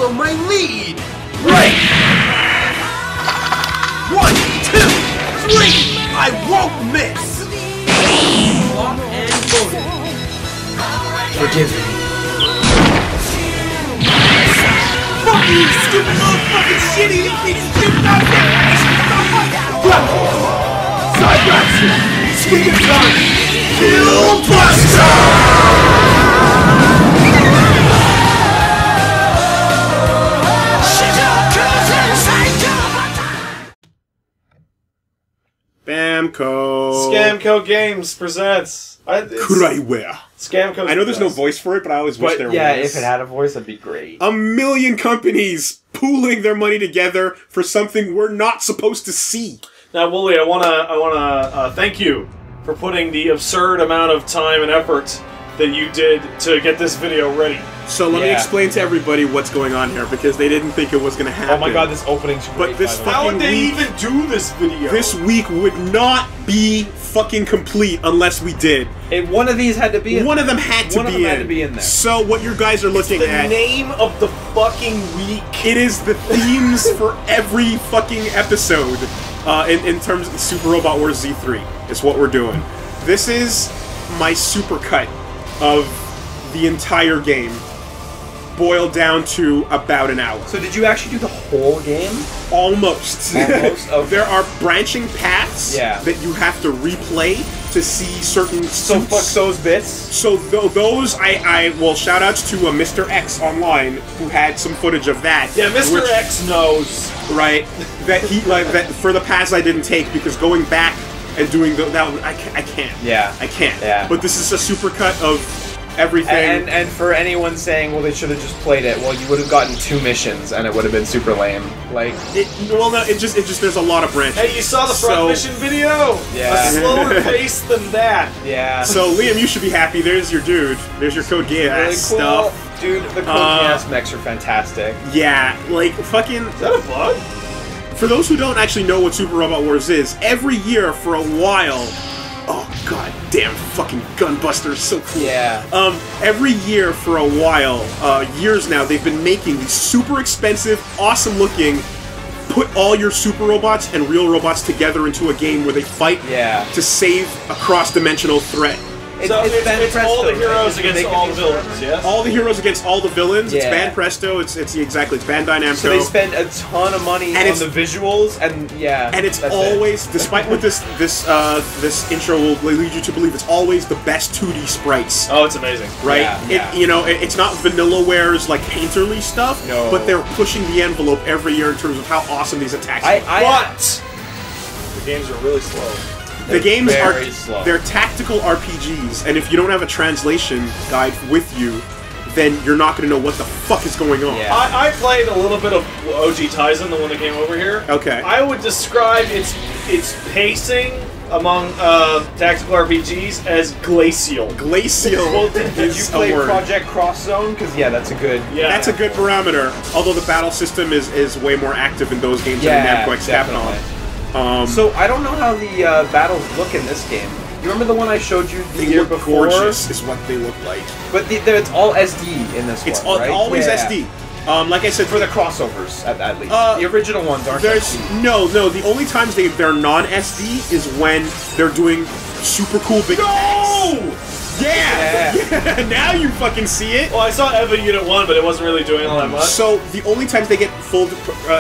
follow my lead! Right! 1, 2, 3! I won't miss! Lock and loaded. Forgive me. Fuck you, stupid motherfucking shitty piece of shit! Side action! Speaking of time! Bamco. Scamco Games presents. Scamco. I know there's no voice for it, but I always wish there yeah, was. if it had a voice, that'd be great. A million companies pooling their money together for something we're not supposed to see. Now, Woolie, I wanna thank you for putting the absurd amount of time and effort that you did to get this video ready. So let me explain to everybody what's going on here, because they didn't think it was going to happen. Oh my god, this opening's great. But this how would they week, even do this video? This week would not be fucking complete unless we did. One of these had to be in One of them had to be in there. So what you guys are looking at... the name of the fucking week. It is the themes for every fucking episode in terms of Super Robot Wars Z3. Is what we're doing. This is my supercut of the entire game, boiled down to about an hour. So did you actually do the whole game? Almost. Almost? Okay. There are branching paths that you have to replay to see certain So fuck those bits? So those, well, shout outs to Mr. X online, who had some footage of that. Yeah, Mr. X knows. Right. That he, that for the paths I didn't take, because going back and doing that, I can't. Yeah. I can't. Yeah. But this is a supercut of everything. And for anyone saying, well, they should have just played it, well, you would have gotten 2 missions and it would have been super lame. Like, well, no, it just there's a lot of branches. Hey, you saw the front mission video? Yeah. A slower pace than that. Yeah. So Liam, you should be happy. There's your dude. There's your Code Geass really cool stuff. Dude, the Code Geass mechs are fantastic. Yeah, like fucking. Is that a bug? For those who don't actually know what Super Robot Wars is, every year for a while. Oh god damn, fucking Gunbuster is so cool. Yeah. Every year for a while, years now, they've been making these super expensive, awesome looking, put all your super robots and real robots together into a game where they fight to save a cross-dimensional threat. It's all the heroes against all the villains, yes? All the heroes against all the villains. It's Band Presto. It's exactly. It's Bandai Namco. So they spend a ton of money on the visuals, and and it's always, despite what this intro will lead you to believe, it's always the best 2D sprites. Oh, it's amazing, right? It's not Vanillaware's like painterly stuff, but they're pushing the envelope every year in terms of how awesome these attacks are. But the games are really slow. The games are slow. They're tactical RPGs, and if you don't have a translation guide with you, then you're not going to know what the fuck is going on. Yeah. I played a little bit of OG Tyson, the one that came over here. Okay. I would describe its pacing among tactical RPGs as glacial. Glacial. Well, did you play Project Cross Zone? Because that's a good. Yeah. That's a good parameter. Although the battle system is way more active in those games than Namco X Capcom. So I don't know how the battles look in this game. You remember the one I showed you the year before? Gorgeous is what they look like. But it's all SD in this it's one, right? always SD. Like I said, for the crossovers at least. The original ones aren't. SD. No. The only times they're non-SD is when they're doing super cool big attacks. Yeah! Now you fucking see it! Well, I saw EVA Unit 1, but it wasn't really doing all that much. So, the only times they get full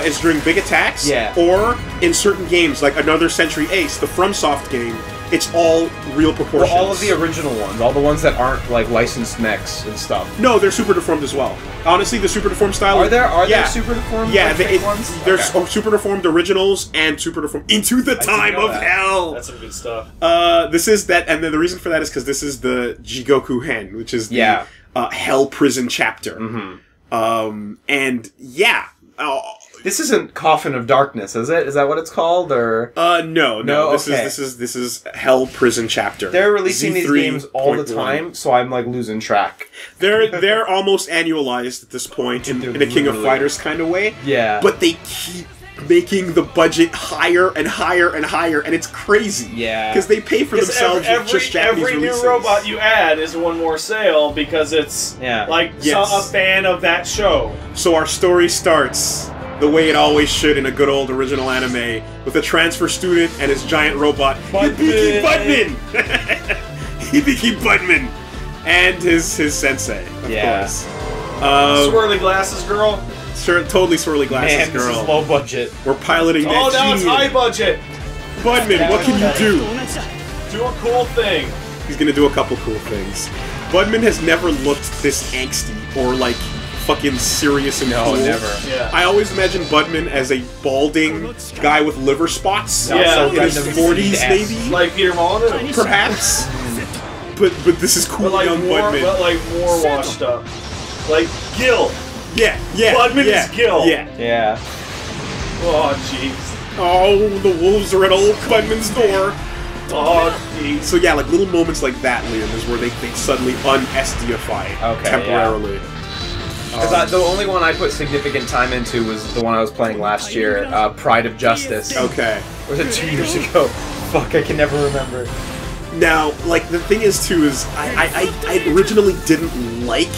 is during big attacks, or in certain games, like Another Century Ace, the FromSoft game, it's all real proportions. Well, all of the original ones, all the ones that aren't, like, licensed mechs and stuff. No, they're super deformed as well. Honestly, the super deformed style... Are there super deformed ones? There's super deformed originals and super deformed Into the Time of Hell! That's some good stuff. This is that, and then the reason for that is because this is the JIGOKU-Hen, which is the Hell Prison chapter. And, this isn't Coffin of Darkness, is it? Is that what it's called, or no. This is Hell Prison chapter. They're releasing these games all the time, so I'm like losing track. They're almost annualized at this point in a King of Fighters kind of way. Yeah, but they keep making the budget higher and higher and higher, and it's crazy. Yeah. Because they pay for themselves with just Japanese every releases. new robot you add is one more sale because it's like a fan of that show. So our story starts the way it always should in a good old original anime, with a transfer student and his giant robot, Hibiki Budman! Hibiki Budman! And his sensei, of course. Swirly glasses girl? Sure, totally swirly glasses girl. This is low budget. We're piloting that Oh, now it's high budget! Budman, what can you do? Do a cool thing. He's gonna do a couple cool things. Budman has never looked this angsty or like fucking serious and cool. never. Yeah. I always imagine Budman as a balding guy with liver spots. Yeah. In his 40s, maybe. Like Peter Molyneux? Perhaps. But this is cool, But like young more, Budman. but like more washed up. Like Gil. Yeah. Budman is Gil. Yeah. Oh jeez. Oh, the wolves are at old Budman's door. Oh jeez. So yeah, like little moments like that, Liam, is where they suddenly un-SDify temporarily. Because the only one I put significant time into was the one I was playing last year, Pride of Justice. Okay. Or was it 2 years ago? Fuck, I can never remember. Now, like, the thing is, too, is I originally didn't like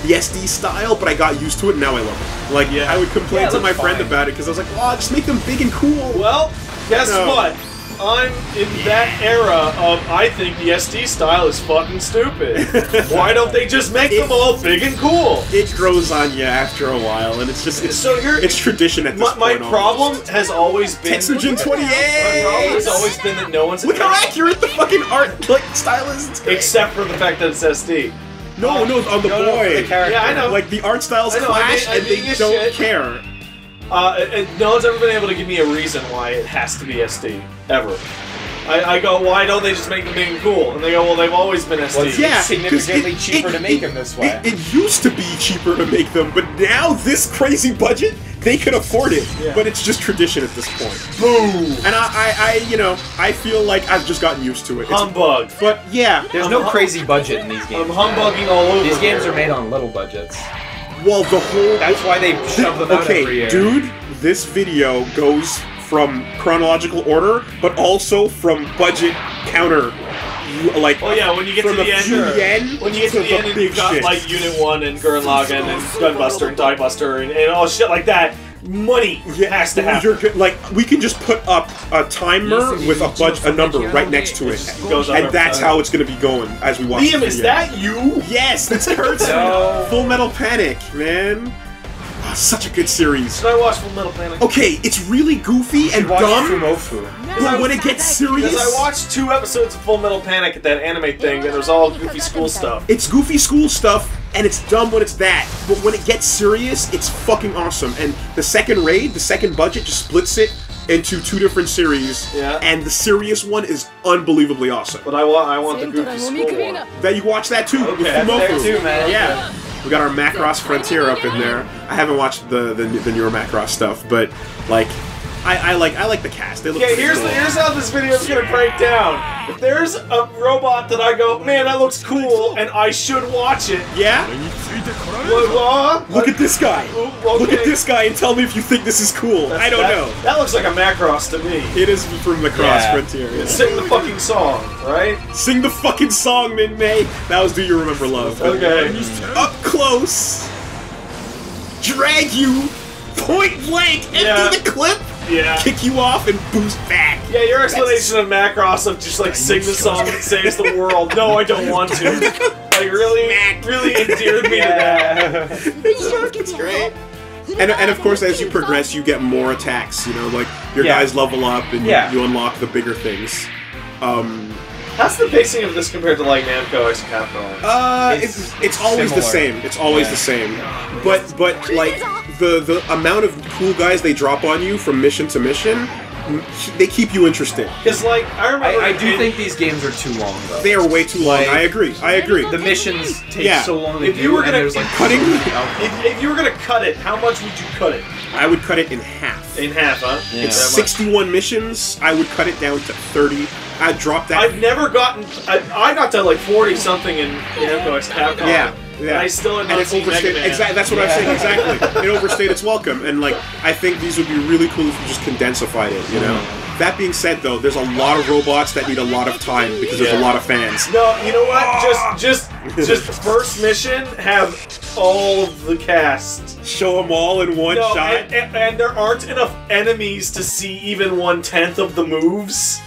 the SD style, but I got used to it, and now I love it. Like, I would complain to my friend about it, because I was like, oh, just make them big and cool. Well, guess what? I'm in that era of I think the SD style is fucking stupid. Why don't they just make them all big and cool? It grows on you after a while, and it's just it's tradition at this point. My problem has always been Tetsujin 28. My problem has always been that no one's look how accurate the fucking art style is. It's great. Except for the fact that it's SD. No, on the boy. The character. Yeah, I know. Like the art styles clash, and they don't care. No one's ever been able to give me a reason why it has to be SD, ever. I go, why don't they just make them big and cool? And they go, well, they've always been SD. Well, yeah, it's significantly cheaper to make them this way. It used to be cheaper to make them, but now this crazy budget, they can afford it. Yeah. But it's just tradition at this point. Boom! And I feel like I've just gotten used to it. Humbug. But yeah, there's no crazy budget in these games. I'm humbugging all over. These games are made on little budgets. Well, the whole... That's why they shove them out every year. Dude, this video goes from chronological order, but also from budget counter. Like, oh yeah, when you get to the end, when you get to the end, and you've got like Unit 1 and Gurren Lagann and Gunbuster and Diebuster and all shit like that. Money has to happen. Like, we can just put up a timer with a number right next to it, and that's how it's going to be going as we watch. Liam, is that you? Yes, that's Kurt's Full Metal Panic, man. Oh, such a good series. Should I watch Full Metal Panic? Okay, it's really goofy and dumb, but when it gets serious... Because I watched 2 episodes of Full Metal Panic at that anime thing, and it was all goofy school stuff. It's goofy school stuff, and it's dumb when it's that, but when it gets serious, it's fucking awesome. And the second raid, the second budget, just splits it into 2 different series, and the serious one is unbelievably awesome. But I want the goofy school one. That you watch that too. Okay, that's there too, man. Yeah. We got our Macross Frontier up in there. I haven't watched the newer Macross stuff, but like I like the cast. They look here's cool. here's how this video is gonna break down. If there's a robot that I go, man, that looks cool, and I should watch it. Yeah. Look at this guy. Okay. Look at this guy and tell me if you think this is cool. I don't know. That looks like a Macross to me. It is from Macross Frontier. Yeah. Sing the fucking song, right? Sing the fucking song, Min May. That was Do You Remember Love. Okay. Up close. Drag you. Point blank. Empty the clip. Yeah. Kick you off and boost back. Yeah, your explanation of Macross of just like sing the song that saves the world. No, I don't want to. Like really endeared me to that. It's great. And of course, as you progress, you get more attacks. You know, like your guys level up and you unlock the bigger things. How's the pacing of this compared to like Namco X Capcom? It's always the same. It's always the same. But like the amount of cool guys they drop on you from mission to mission, they keep you interested. Because like I remember, I do think these games are too long though. They are way too long. I agree. The missions take so long to do. If you were gonna cutting, if you were gonna cut it, how much would you cut it? I would cut it in half. In half, huh? Yeah. It's 61 missions. I would cut it down to 30. I'd drop that. I've never gotten. I got to like 40 something in Namco X Capcom. Yeah. Yeah. I still am and not it seeing overstayed. Mega Man. Exactly. That's what I'm saying. Exactly. It overstayed its welcome, and like I think these would be really cool if you just condensified it. You know. That being said, though, there's a lot of robots that need a lot of time because there's a lot of fans. No, you know what? Just first mission, have all of the cast. Show them all in one shot. And there aren't enough enemies to see even 1/10 of the moves.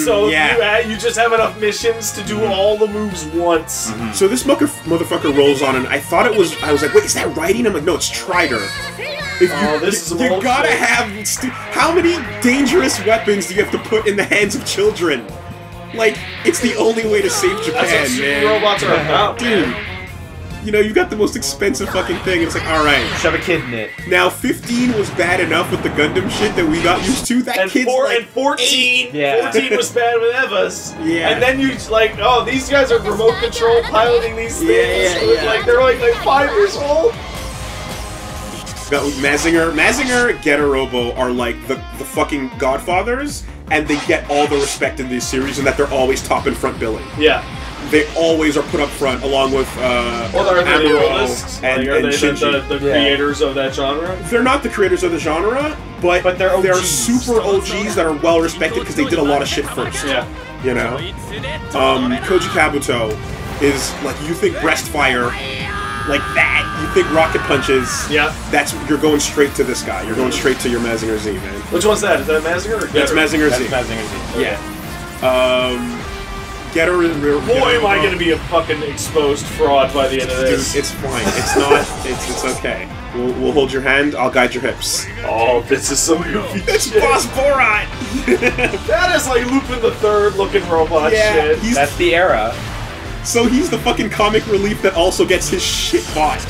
So you just have enough missions to do all the moves once. So this motherfucker rolls on, and I thought it was. I was like, wait, is that writing? I'm like, no, it's Strider. This is you gotta have. How many dangerous weapons do you have to put in the hands of children? Like, it's the only way to save Japan, That's what super man. robots are about, dude. You know, you've got the most expensive fucking thing. It's like, all right. Shove a kid in it. Now, 15 was bad enough with the Gundam shit that we got used to. That and kid's like 14. 14 was bad with Evas. Yeah. And then you like, oh, these guys are remote control piloting these things. Yeah. Like they're like 5 years old. Got Mazinger, Getter Robo are like the fucking godfathers, and they get all the respect in this series, and that they're always top and front billing. Yeah. They always are put up front, along with Amuro and Shinji. The creators of that genre? They're not the creators of the genre, but they're OGs. They're super OGs that are well respected because they did a lot of shit first. Yeah. You know? Koji Kabuto is, like, you think Breastfire, like that. You think Rocket Punches. Yeah. You're going straight to this guy. You're going straight to your Mazinger Z, man. Which one's that? Is that Mazinger or Getter? That's Mazinger Z. That's Mazinger Z. Yeah. Getter Boy, am I going to be a fucking exposed fraud by the end of this. Dude, it's fine. It's not. It's okay. We'll hold your hand. I'll guide your hips. Oh, this is some goofy It's shit. Boss Borat! That is like Lupin the Third looking robot shit. That's the era. So he's the fucking comic relief that also gets his shit bought.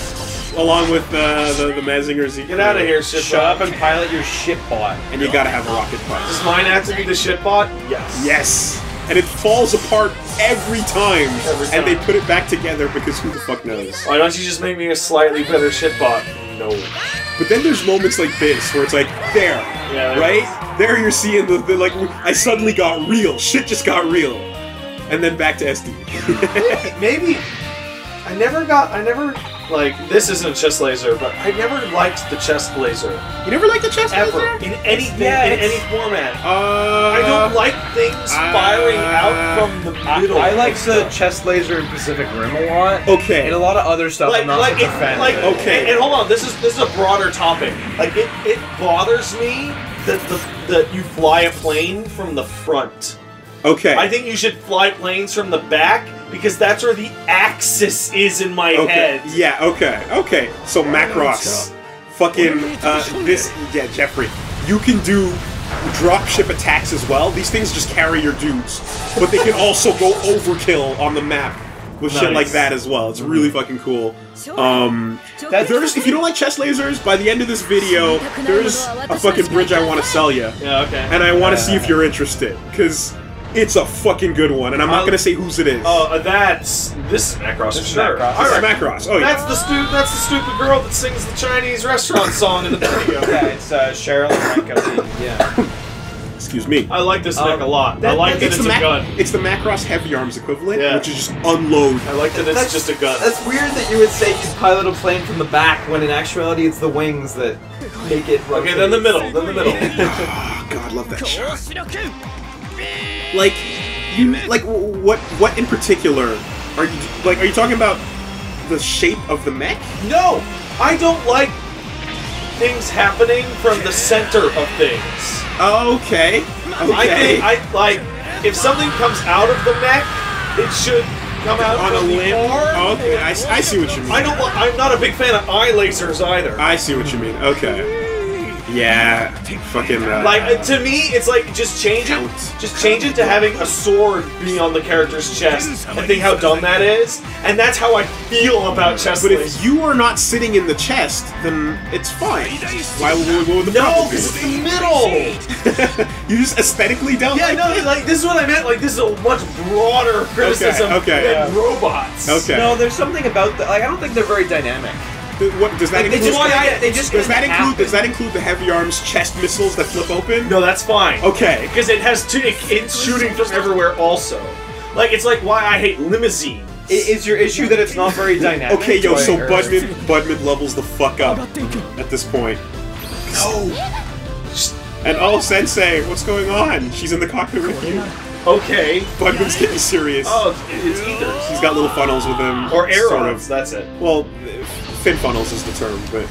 Along with the Mazinger Z. Get out of here, shitbot. Shut up and pilot your shitbot. And you gotta have a rocket punch. Does mine have to be the shitbot? Yes. Yes. And it falls apart every time. And they put it back together because who the fuck knows? Why don't you just make me a slightly better shitbot? No. But then there's moments like this where it's like, there. Yeah, right? There you're seeing the like, I suddenly got real. Shit just got real. And then back to SD. Maybe. I never, like, this isn't a chest laser, but I never liked the chest blazer. You never liked the chest Ever. laser? In anything, in any format. I don't like things firing out from the middle. I like the chest laser in Pacific Rim a lot. Okay. And a lot of other stuff I'm not such a fan of. Okay. And hold on, this is a broader topic. Like, it bothers me that you fly a plane from the front. Okay. I think you should fly planes from the back because that's where the axis is in my head. Yeah, okay. So Macross. Fucking, Jeffrey. You can do dropship attacks as well. These things just carry your dudes. But they can also go overkill on the map with shit like that as well. It's really fucking cool. If you don't like chest lasers, by the end of this video, there's a fucking bridge I want to sell you. Yeah, okay. And I want to see if you're interested. Because it's a fucking good one, and I'm not gonna say whose it is. This is Macross for sure. It's Macross. Oh yeah. That's the stupid girl that sings the Chinese restaurant song in the video. Yeah, it's Cheryl and yeah. Excuse me. I like this mech a lot. I like that it's a gun. It's the Macross Heavy Arms equivalent, Yeah. which is just unload. I like that it's just a gun. That's weird that you would say you pilot a plane from the back when in actuality it's the wings that make it rotate. Okay, then the middle. Oh, God, love that shot. Like, what in particular are you talking about? The shape of the mech? No, I don't like things happening from the center of things. Okay. I think if something comes out of the mech, it should come out on a limb. Okay, I see what you mean. I'm not a big fan of eye lasers either. I see what you mean. Okay. Yeah, fucking. To me, it's like just change it to having a sword be on the character's chest, and think how dumb that is. And that's how I feel about chest. But if you are not sitting in the chest, then it's fine. Why would the problem be? because it's the middle. You just aesthetically don't. Yeah, like this is what I meant. Like this is a much broader criticism than robots. Okay. No, there's something about that. Like I don't think they're very dynamic. What does that include? Does that include the heavy arms chest missiles that flip open? No, that's fine. Okay. Because it has it's shooting from everywhere also. Like it's like why I hate limousines. Is your issue that it's not very dynamic? Okay, yo, so Or- Budman levels the fuck up at this point. No! And oh, Sensei, what's going on? She's in the cockpit with you. Okay. Budman's getting serious. Oh, it's ethers. He's got little funnels with him. Or arrows, sort of. that's it. Well, fin funnels is the term, but...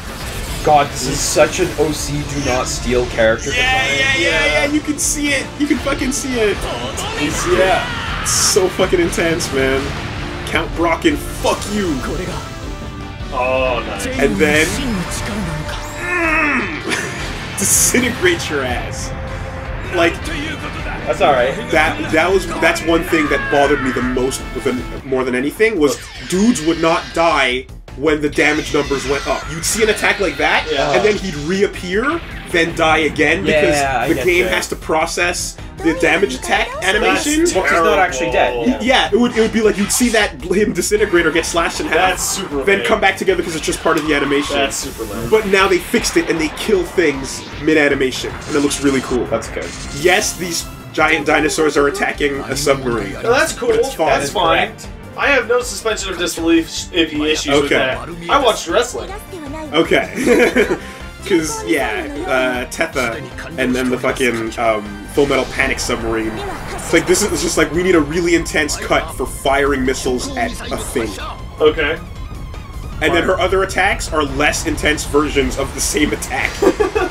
God, this is such an OC do not steal character design. Yeah, you can see it. You can fucking see it. Yeah. It's so fucking intense, man. Count Brocken, fuck you. Oh, nice. And then... disintegrate your ass. Like... That's alright. That's one thing that bothered me the most more than anything was dudes would not die when the damage numbers went up. You'd see an attack like that, and then he'd reappear, then die again because the game has to process the damage attack animation. Well, he's not actually dead. Yeah, it would be like you'd see that him disintegrate or get slashed in half. That's super then lame. come back together because it's just part of the animation. That's super lame. But now they fixed it and they kill things mid-animation, and it looks really cool. That's good. Yes, these giant dinosaurs are attacking a submarine. No, that's cool. It's fine. That's fine. I have no suspension of disbelief issues with that. I watched wrestling. Okay. Because, yeah, Tetha and then the fucking Full Metal Panic submarine. It's like, this is just like, we need a really intense cut for firing missiles at a thing. Okay. And then her other attacks are less intense versions of the same attack.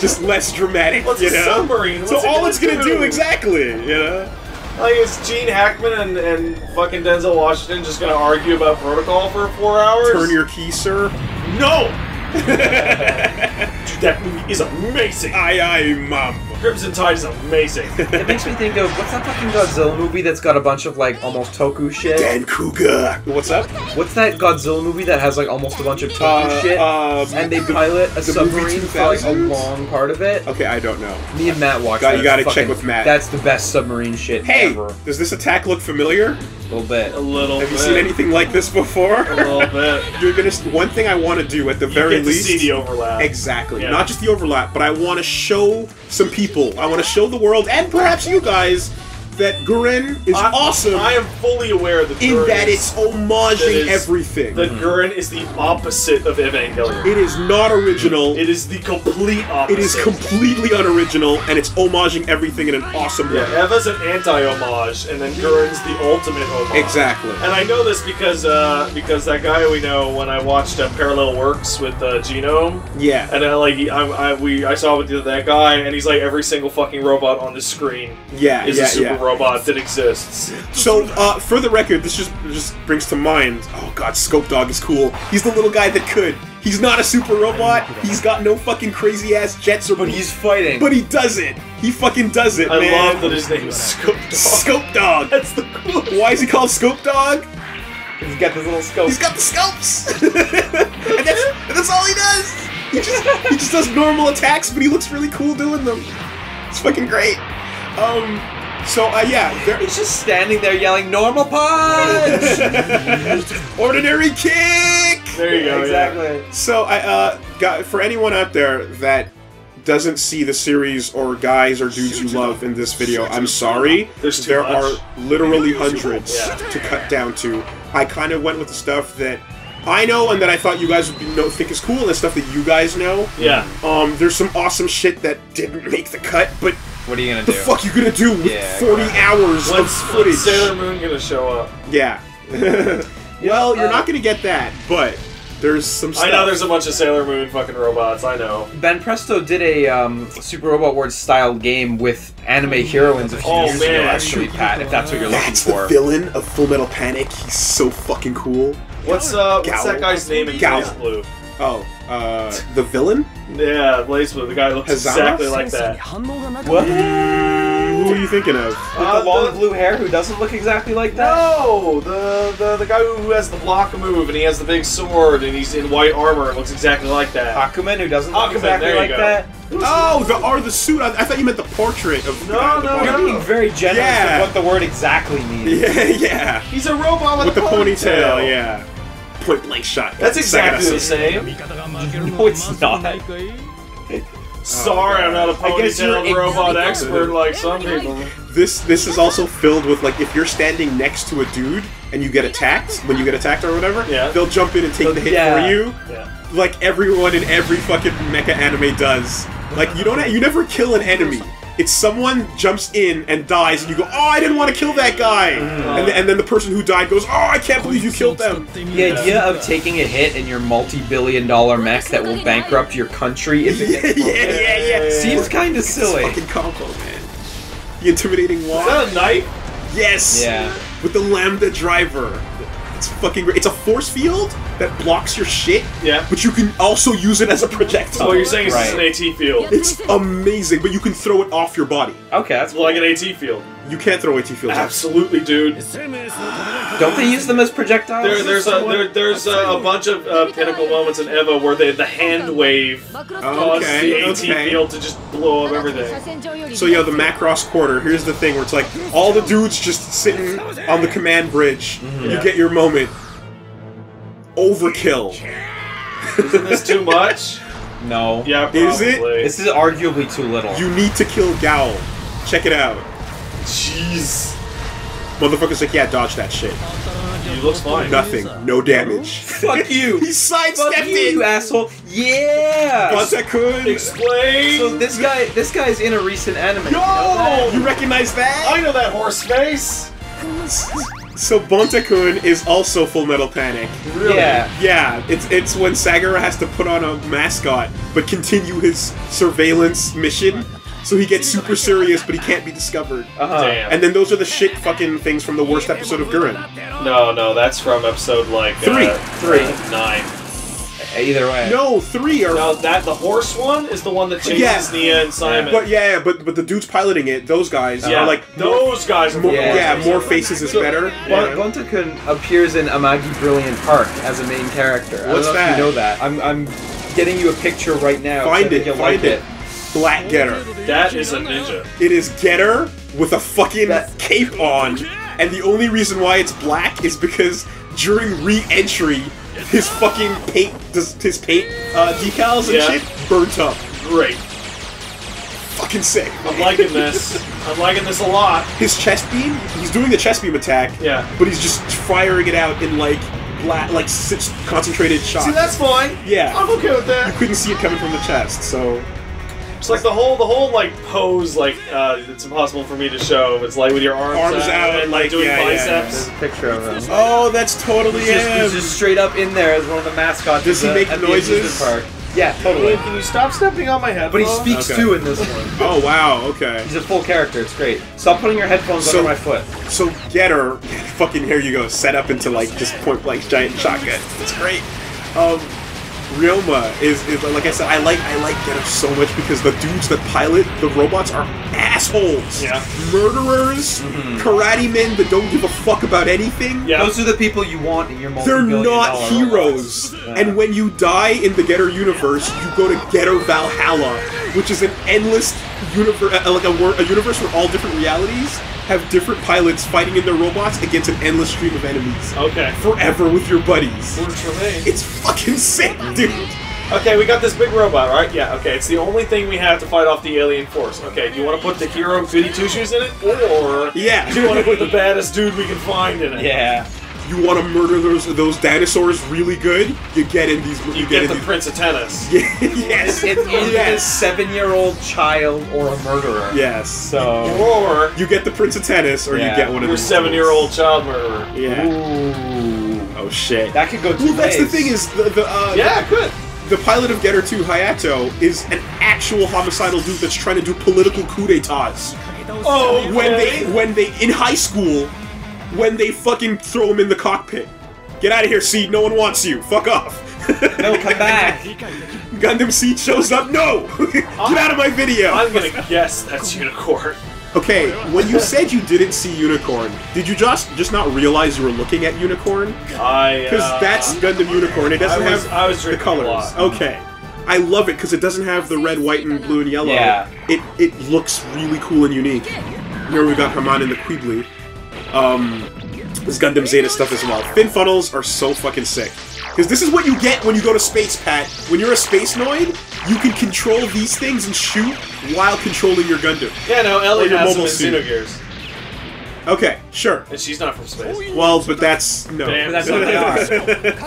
Just less dramatic, What's you a know? submarine? What's So it all it's gonna do, do? exactly, you know? Like, is Gene Hackman and fucking Denzel Washington just gonna argue about protocol for 4 hours? Turn your key, sir. No! Dude, that movie is amazing! Aye, mom. Crimson Tide is amazing. It makes me think of, what's that fucking Godzilla movie that's got a bunch of, like, almost Toku shit? Dan Kuga. What's up? What's that Godzilla movie that has, like, almost a bunch of Toku shit? And they pilot a submarine for, like, a long part of it? Okay, I don't know. Me and Matt watched You that. gotta Fucking- check with Matt. That's the best submarine shit Hey, ever. does this attack look familiar? A little bit. A little Have bit. you seen anything like this before? A little bit. You're gonna. One thing I want to do at the very You get least. to see the overlap. Exactly. Yeah. Not just the overlap, but I want to show some people. I want to show the world, and perhaps you guys, that Gurren is awesome. I am fully aware that in Gurren that is- it's homaging everything. That Gurren is the opposite of Evangelion. It is not original. It is the complete opposite. It is completely unoriginal, and it's homaging everything in an awesome way. Yeah, Eva's an anti-homage, and then Gurren's the ultimate homage. Exactly. And I know this because that guy we know when I watched Parallel Works with Genome. Yeah. And I saw with that guy, and he's like every single fucking robot on the screen. Yeah, is a super robot that exists. So, for the record, this just brings to mind. Oh god, Scope Dog is cool. He's the little guy that could. He's not a super robot. He's got no fucking crazy ass jets or. But he's fighting. But he does it. He fucking does it, I man. love that his name is Scope Dog. Scope Dog. That's the coolest. Why is he called Scope Dog? He's got this little scope. He's got the scopes. and that's all he does. He just does normal attacks, but he looks really cool doing them. It's fucking great. Yeah, He's just standing there yelling, "Normal punch!" ordinary kick. There you go. Exactly. Yeah. So for anyone out there that doesn't see the series or guys or dudes you love in this video, I'm sorry. There's too there much. are literally hundreds Yeah. to cut down to. I kind of went with the stuff that I know and that I thought you guys would think is cool, and the stuff that you guys know. Yeah. There's some awesome shit that didn't make the cut, but What are you gonna the do? fuck you gonna do with 40 hours of When's footage? Sailor Moon gonna show up? Yeah. Well, you're not gonna get that, but there's some stuff. I know there's a bunch of Sailor Moon fucking robots. I know. Ben Presto did a Super Robot Wars style game with anime heroines a few Oh, years ago, man. actually, Pat, if that's what you're looking That's for. the villain of Full Metal Panic. He's so fucking cool. What's that guy's name in Gal. Blaze Blue? Oh, the villain? Yeah, Blaze Blue. The guy looks Hazama? exactly like that. What? Who are you thinking of? With the long blue hair who doesn't look exactly like that? No, the guy who has the block move and he has the big sword and he's in white armor and looks exactly like that. Hakumen who doesn't look Hakumen, exactly there you like go. that? Oh, the suit. I thought you meant the portrait of the guy at the You're bottom. being very generous Yeah. with what the word exactly means. Yeah. He's a robot With with the a ponytail, yeah. Point blank shot. That's exactly the same. No, it's not. Sorry, I'm not a guess you're ponytail robot expert like some people. This is also filled with, like, if you're standing next to a dude and you get attacked, when you get attacked or whatever, they'll jump in and take the hit for you. Yeah. Like everyone in every fucking mecha anime does. Like, you never kill an enemy. It's someone jumps in and dies, and you go, "Oh, I didn't want to kill that guy," and then the person who died goes, "Oh, I can't believe you killed them." The idea of taking a hit in your multi-billion-dollar mech that will bankrupt your country if it gets yeah. seems kind of silly. It's fucking combo, man. The intimidating wall. Is that a knife? Yes. Yeah. With the lambda driver. It's fucking great. It's a force field that blocks your shit. Yeah. But you can also use it as a projectile. So what you're saying is it's an AT field. It's amazing, but you can throw it off your body. Okay, that's Like an AT field. You can't throw AT fields. Absolutely, dude. Don't they use them as projectiles? There's a bunch of pinnacle moments in Eva where the hand wave causes the AT field to just blow up everything. So, the Macross Quarter, here's the thing where it's like, all the dudes just sitting on the command bridge, you get your moment. Overkill. Isn't this too much? No. Yeah, probably. Is it? This is arguably too little. You need to kill Gowl. Check it out. Jeez. Motherfucker's like, yeah, dodge that shit. He looks fine. Nothing. No damage. Fuck you! He sidestepped Fuck you, it! you asshole! Yeah! Bantakun! Explain! So this guy's in a recent anime. No! You know that? You recognize that? I know that horse face! So Bantakun is also Full Metal Panic. Really? Yeah. Yeah, it's when Sagara has to put on a mascot, but continue his surveillance mission. So he gets super serious, but he can't be discovered. Damn. And then those are the shit fucking things from the worst episode of Gurren. No, that's from episode like 3. 9. Either way. No, 3 are. No, the horse one is the one that chases Nia and Simon. But the dudes piloting it, those guys are like those guys are more faces is better. Bantakun appears in Amagi Brilliant Park as a main character. I What's don't know that? if you know that. I'm getting you a picture right now. Find it. You'll Find like it. Black Getter. That is a ninja. It is Getter with a fucking cape on, and the only reason why it's black is because during re-entry, his fucking paint decals and shit burnt up. Great. Fucking sick. I'm liking this. I'm liking this a lot. His chest beam, he's doing the chest beam attack. Yeah. But he's just firing it out in like black, like concentrated shots. See, that's fine. Yeah. I'm okay with that. You couldn't see it coming from the chest, so. It's like the whole like pose, like it's impossible for me to show. It's like with your arms out and like doing biceps. There's a picture of him. Oh, that's totally him. He's just straight up in there as one of the mascots. Does he make at noises? The amusement park. Yeah, totally. Can you stop stepping on my head? But he speaks too in this one. Oh wow, okay. He's a full character. It's great. Stop putting your headphones under my foot. So Getter, fucking here you go, set up into like just point blank giant shotgun. It's great. Ryoma is like I said, I like Getter so much because the dudes that pilot the robots are assholes. Yeah. Murderers, karate men that don't give a fuck about anything. Yeah. Those are the people you want in your They're not multi-billion-dollar heroes. robots. And when you die in the Getter universe, you go to Getter Valhalla, which is an endless universe, like a universe where all different realities have different pilots fighting in their robots against an endless stream of enemies. Okay. Forever with your buddies. Works for me. It's fucking sick, dude. Okay, we got this big robot, right? Yeah, okay. It's the only thing we have to fight off the alien force. Okay, do you want to put the hero goody two-shoes in it? Or do you want to put the baddest dude we can find in it? Yeah. You want to murder those dinosaurs really good? You get in these. You get the Prince of Tennis. Yes. It's either a 7-year-old child or a murderer. Yes. So. Or you get the Prince of Tennis, or you get one of these. Your 7-year-old child murderer. Yeah. Ooh. Oh shit. That could go two Well, that's the ways. thing is yeah, it could. The pilot of Getter 2, Hayato, is an actual homicidal dude that's trying to do political coup d'etats. Oh, okay. When they in high school, when they fucking throw him in the cockpit. Get out of here, Seed. No one wants you. Fuck off. No, come back. Gundam Seed shows up. No, get out of my video. I'm gonna guess that's Unicorn. Okay, when you said you didn't see Unicorn, did you just not realize you were looking at Unicorn? Because that's Gundam Unicorn. It doesn't have the colors. Okay. I love it because it doesn't have the red, white, and blue and yellow. Yeah. It looks really cool and unique. Here we got Haman and the Quibbly. This Gundam Zeta stuff as well. Fin funnels are so fucking sick. Because this is what you get when you go to space, Pat. When you're a space noid, you can control these things and shoot while controlling your Gundam. Yeah, no, Ellie your has them mobile in suit. Xenogears. Okay, sure. And she's not from space. Well, but that's... No. Damn. But that's what they are.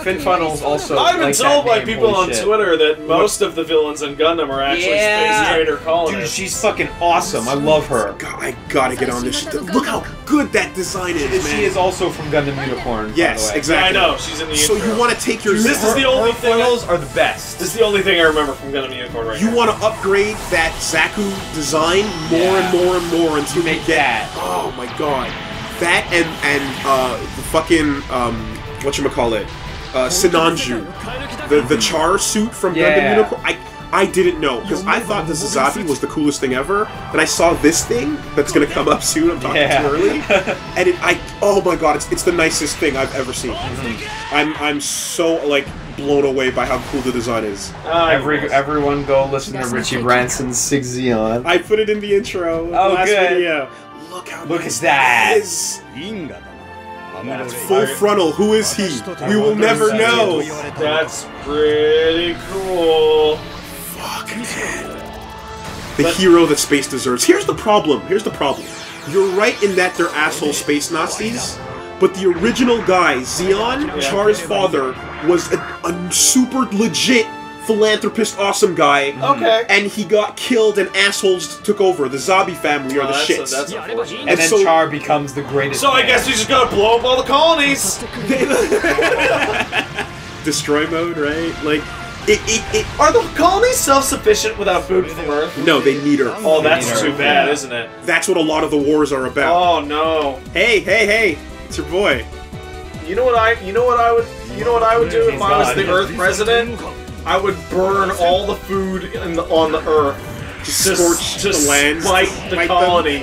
Fin Funnels also. I've been like told that by name, people holy on shit. Twitter that most of the villains in Gundam are actually space trader Dude, colonists. she's fucking awesome. I love her. God, I gotta get on this shit. Look how good that design is, man. She is also from Gundam Unicorn. Yes, by the way. exactly. Yeah, I know, she's in the So intro. you want to take your... This is the only Her thing. funnels are the best. This is the only thing I remember from Gundam Unicorn right You now. want to upgrade that Zaku design more and more and more until Make you get... that. Oh my god. That and the fucking, whatchamacallit, Sinanju. The Char suit from Gundam Unicorn. I didn't know, because I thought the Zazabi was the coolest thing ever, and I saw this thing that's gonna come up soon, I'm talking too early, and oh my god, it's the nicest thing I've ever seen. I'm so, like, blown away by how cool the design is. Everyone go listen to Richie Branson's Sig Zeon. I put it in the intro of the last video. Look how nice that is. Full frontal, who is he? We will never know. That's pretty cool. Fuck, man. The hero that space deserves. Here's the problem. You're right in that they're asshole space Nazis, but the original guy, Zeon, Char's father, was a super legit philanthropist, awesome guy. Okay. And he got killed and assholes took over. The Zabi family are the shits. That's unfortunate. And then Char becomes the greatest. So I guess we just gotta blow up all the colonies! Destroy mode, right? Like, Are the colonies self-sufficient without food from Earth? no, they need her. Oh, that's too bad, isn't it? That's what a lot of the wars are about. Oh no. Hey, it's your boy. You know what I would do if I was the Earth president? I would burn all the food on the Earth. Scorch to the land. spite the colony.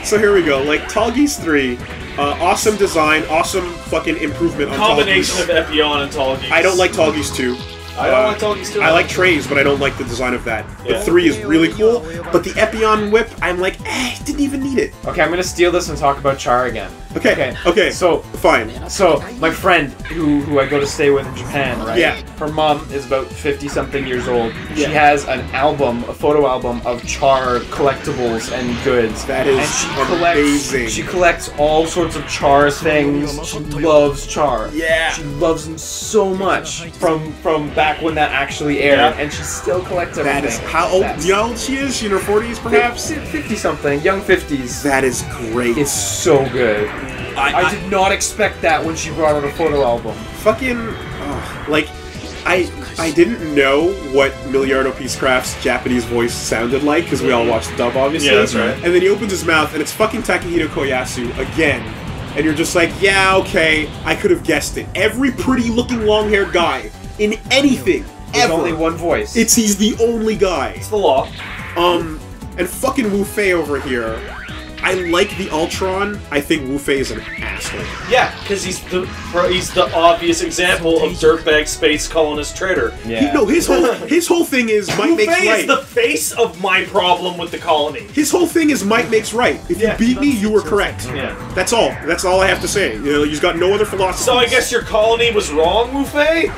So here we go. Like, Tallgeese 3, awesome design, awesome fucking improvement on Combination Tallgeese. of Epion and Tallgeese. I don't like Tallgeese 2. I don't like Tallgeese 2. I like Trays, but I don't like the design of that. Yeah. The 3 is really cool, but the Epion whip, I'm like, didn't even need it. Okay, I'm gonna steal this and talk about Char again. Okay. So fine. So my friend who I go to stay with in Japan, right? Yeah. Her mom is about 50-something years old. She Yeah. has a photo album of Char collectibles and goods. That is and she amazing. She collects all sorts of Char things. She loves Char. Yeah. She loves them so much from back when that actually aired, Yeah. and she still collects everything. That is how old? Do you know how old she is? She in her 40s, perhaps? 50-something, young 50s. That is great. It's so good. I did not expect that when she brought out a photo album. Fucking, like, I didn't know what Miliardo Peacecraft's Japanese voice sounded like, because we all watched the dub, obviously. Yeah, that's right. And then he opens his mouth, and it's fucking Takehito Koyasu again. And you're just like, yeah, okay, I could have guessed it. Every pretty-looking long-haired guy in anything, There's ever, only one voice. he's the only guy. It's the law. And fucking Wu Fei over here. I like the Ultron. I think Wu Fei is an asshole. Yeah, because he's the obvious example of dirtbag space colonist traitor. Yeah. His whole thing is might makes Fei right. is the face of my problem with the colony. His whole thing is might makes right. If Yeah. you beat me, you were correct. Yeah. That's all. That's all I have to say. You know, he's got no other philosophy. So I guess your colony was wrong, Wu Fei?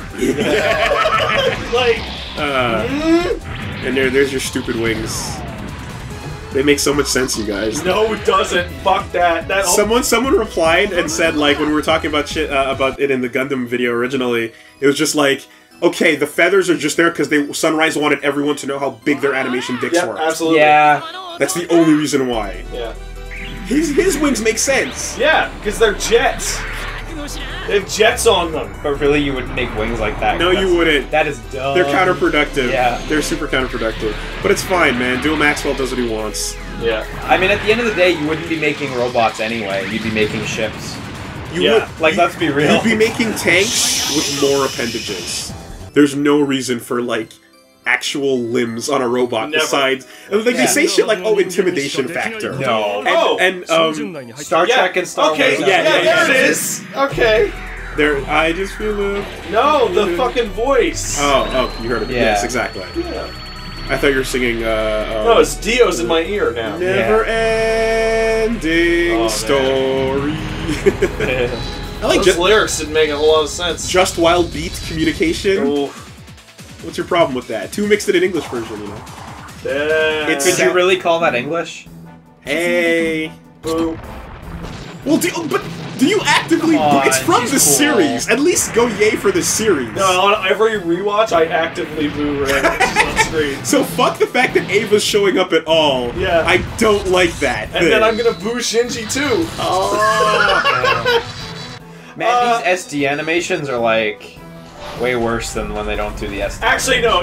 Like, And there's your stupid wings. They make so much sense, you guys. no, it doesn't. Fuck that. Someone replied and said, like, when we were talking about shit about it in the Gundam video originally, it was just like, okay, the feathers are just there because Sunrise wanted everyone to know how big their animation dicks were. absolutely. Yeah. That's the only reason why. Yeah. His wings make sense. Yeah, because they're jets. They have jets on them. But really, you wouldn't make wings like that. No, you wouldn't. That is dumb. They're counterproductive. Yeah. They're super counterproductive. But it's fine, man. Dual Maxwell does what he wants. Yeah. I mean, at the end of the day, you wouldn't be making robots anyway. You'd be making ships. You Yeah. would, Like, let's be real. You'd be making tanks with more appendages. There's no reason for, like, actual limbs on a robot Never. besides... And, like, they say shit like, oh, intimidation factor. No. And Star Trek and Star okay, Wars. yeah, there it is. Okay. I just feel No, the fucking voice. Oh, you heard it. Yeah. Yes, exactly. Yeah. I thought you were singing, No, it's Dio's in my ear now. Never-ending Oh, man. story. I like those lyrics didn't make a whole lot of sense. Just Wild Beat communication. Ooh. What's your problem with that? 2 mixed it in English version, you know. Could you really call that English? Hey. Boo. Well, do you actively? It's from the series. At least go yay for the series. No, on every rewatch, I actively boo Red on screen. So fuck the fact that Ava's showing up at all. Yeah. I don't like that. And then I'm gonna boo Shinji too. Oh. Man, these SD animations are like way worse than when they don't do the SD. Actually, no.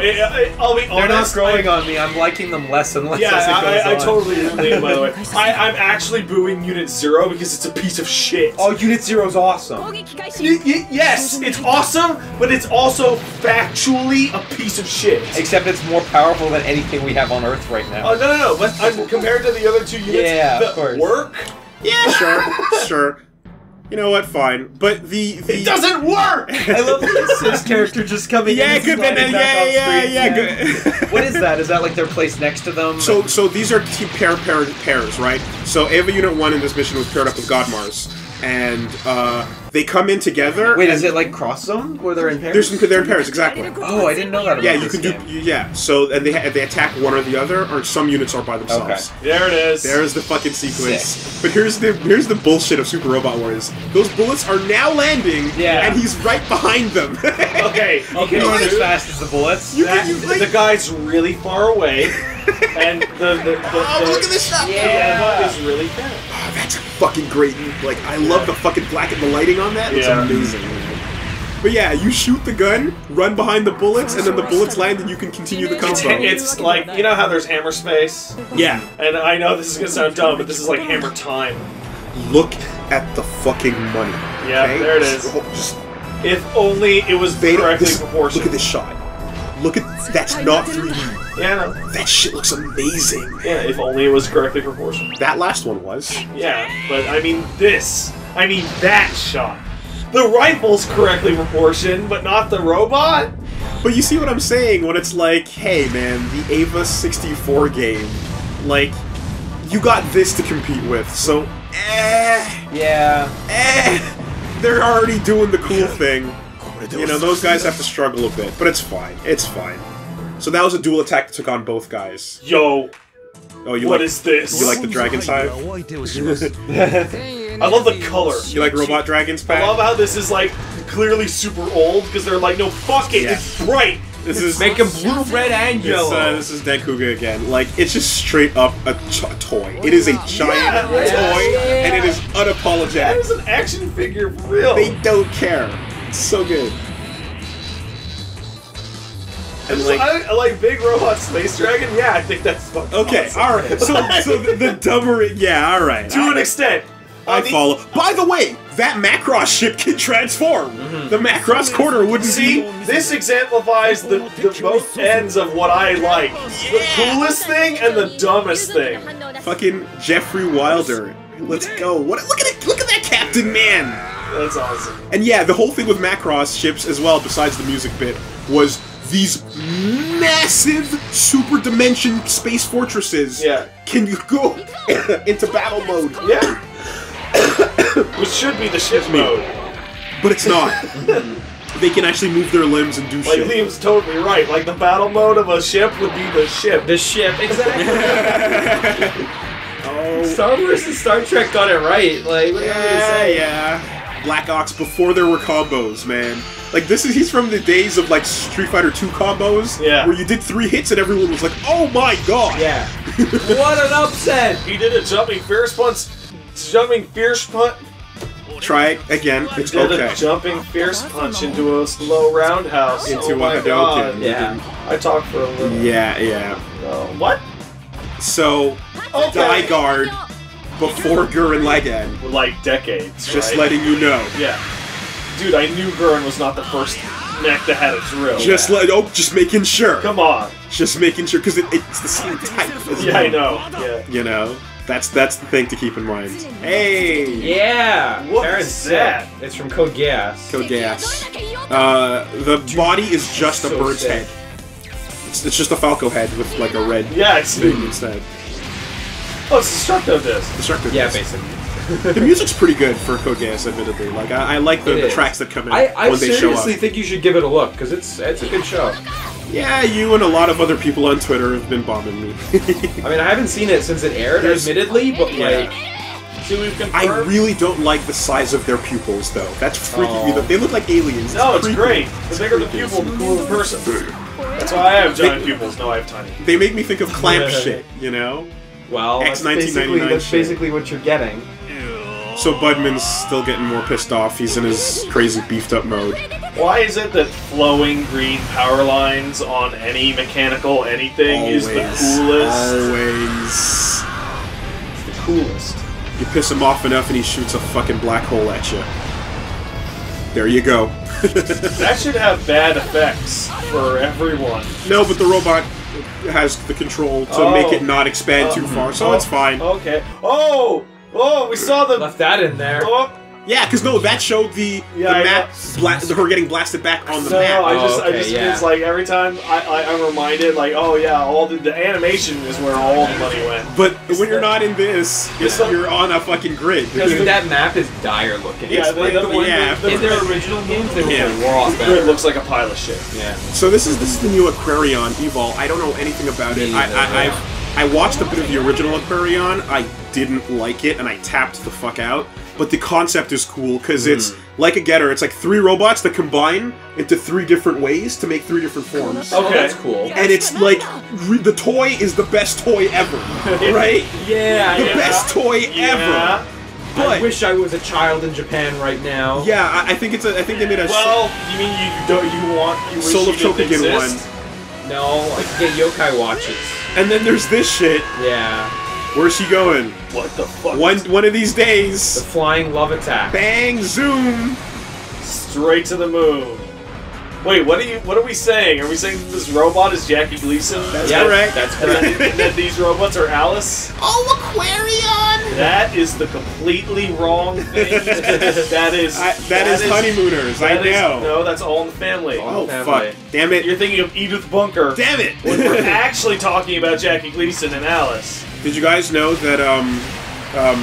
I'll be honest. They're not growing on me. I'm liking them less and less as it goes I on. totally agree, by the way. I'm actually booing Unit 0 because it's a piece of shit. Oh, Unit Zero's awesome. Yes, it's awesome, but it's also factually a piece of shit. Except it's more powerful than anything we have on Earth right now. Oh, no. But compared to the other 2 units, Yeah, the of course. work? Yeah, sure. You know what? Fine, but it doesn't work. I love this character just coming in. Good. What is that? Is that like they're placed next to them? So these are pairs, right? So Ava Unit 1 in this mission was paired up with Godmars, and they come in together. Wait, is it like cross zone where they're in pairs? They're in pairs, exactly. Oh, I didn't know that. Yeah, you can do. Yeah, so and they attack one or the other, or some units are by themselves. Okay. There it is. There's the fucking sequence. But here's the bullshit of Super Robot Wars. Those bullets are now landing, and he's right behind them. Okay. You can run as fast as the bullets. The guy's really far away, and the look at this shot! ammo is really fast. Oh, that's fucking great. Like, I love the fucking black and the lighting on that. It's amazing. But yeah, you shoot the gun, run behind the bullets, and then the bullets land, and you can continue the combo. It's like, you know how there's hammer space? Yeah. And I know this is gonna sound dumb, but this is like hammer time. Look at the fucking money. Yeah, okay? there it is. Just If only it was correctly proportioned. Look at this shot. Look at that's not 3D. Yeah, no. That shit looks amazing. Yeah, if only it was correctly proportioned. That last one was. Yeah, but I mean that shot. The rifle's correctly proportioned, but not the robot? But you see what I'm saying when it's like, hey man, the Ava 64 game, like, you got this to compete with, so they're already doing the cool thing. You know, those guys have to struggle a bit, but it's fine. It's fine. So that was a dual attack that took on both guys. Yo. Oh, you what is this? You like the Dragon's Hive? I love the color. You like Robot Dragon's Pack? I love how this is like clearly super old because they're like, no, fuck it, it's bright. This is make them blue, red, and yellow. This is Denkuga again. Like, it's just straight up a toy. It is a giant toy, and it is unapologetic. That is an action figure for real. They don't care. It's so good. And I like Big Robot Space Dragon. Yeah, I think that's fucking okay. Awesome. All right. So the dumber. Yeah. All right. To an extent. I follow. By the way, that Macross ship can transform. The Macross quarter wouldn't see. This exemplifies the both ends of what I like. The coolest thing and the dumbest thing. Fucking Jeffrey Wilder. Let's go. Look at it. Look at that Captain Man. That's awesome. And yeah, the whole thing with Macross ships as well, besides the music bit, was these massive super dimension space fortresses. Yeah. Can you go into battle mode? Yeah. Which should be the ship mode. But it's not. They can actually move their limbs and do shit. Like, Liam's totally right. Like, the battle mode of a ship would be the ship. The ship, exactly. Oh. Star Wars and Star Trek got it right. Like, what yeah. Black Ops before there were combos, man. Like, he's from the days of, like, Street Fighter 2 combos, where you did 3 hits and everyone was like, oh my god! Yeah. What an upset! He did a jumping fierce punch. Try it again. It's did okay. a jumping fierce punch into a slow roundhouse. Into a Hadoken. Yeah. I talked for a little. Yeah. What? So, Die Guard before Gurren Lagann. Like decades, Just right? letting you know. Yeah. Dude, I knew Gurren was not the first mech that had a drill. Just making sure. Come on. Just making sure, because it's the same type. Yeah, I know. Yeah. You know? That's the thing to keep in mind. Hey! Yeah! What is that? It's from Code Geass. Code Geass. The body is just a bird's head. It's just a Falco head with like a red thing instead. Oh, it's Destructo Disc. Destructo Yeah, Disc. basically. The music's pretty good for Code Geass, admittedly. Like, I like the tracks that come in I when they show up. seriously think you should give it a look, because it's a good show. Yeah, you and a lot of other people on Twitter have been bombing me. I mean, I haven't seen it since it aired, admittedly, but like... See, we've confirmed. I really don't like the size of their pupils, though. That's freaking me. They look like aliens. No, it's great. The bigger the pupil, the cooler the person. That's why I have giant pupils. No, I have tiny. They make me think of clamp shit, you know? Well, that's basically what you're getting. So Budman's still getting more pissed off. He's in his crazy beefed up mode. Why is it that flowing green power lines on any mechanical anything is the coolest? Always. It's the coolest. You piss him off enough and he shoots a fucking black hole at you. There you go. That should have bad effects for everyone. No, but the robot has the control to make it not expand too far, so it's fine. Okay. Oh! Oh, we saw the... Left that in there. Oh. Yeah, because no, that showed the map, her getting blasted back on the map. No, it's like every time I'm reminded, like, oh yeah, all the animation is where all the money went. But when you're not in this, you're on a fucking grid. Because that map is dire looking. Yeah, in their original games, they were a lot better. It looks like a pile of shit. Yeah. So this is the new Aquarion Evol. I don't know anything about it. I watched a bit of the original Aquarion. I didn't like it, and I tapped the fuck out. But the concept is cool, because it's like a Getter. It's like 3 robots that combine into 3 different ways to make 3 different forms. Okay, that's cool. And it's like, the toy is the best toy ever, right? Yeah, the best toy ever. But I wish I was a child in Japan right now. Yeah, I think it's I think they made a. Well, you mean you wish Soul of you didn't Chokugen exist? one? No, I can get yokai watches. And then there's this shit. Yeah. Where's she going? What the fuck? One of these days. The flying love attack. Bang! Zoom! Straight to the moon. Wait, what are we saying? Are we saying this robot is Jackie Gleason? That's correct. That's correct. And that these robots are Alice? Oh, Aquarion! That is the completely wrong thing. that is Honeymooners. I know. No, that's All in the Family. Oh fuck! Damn it! You're thinking of Edith Bunker. Damn it! When we're actually talking about Jackie Gleason and Alice. Did you guys know that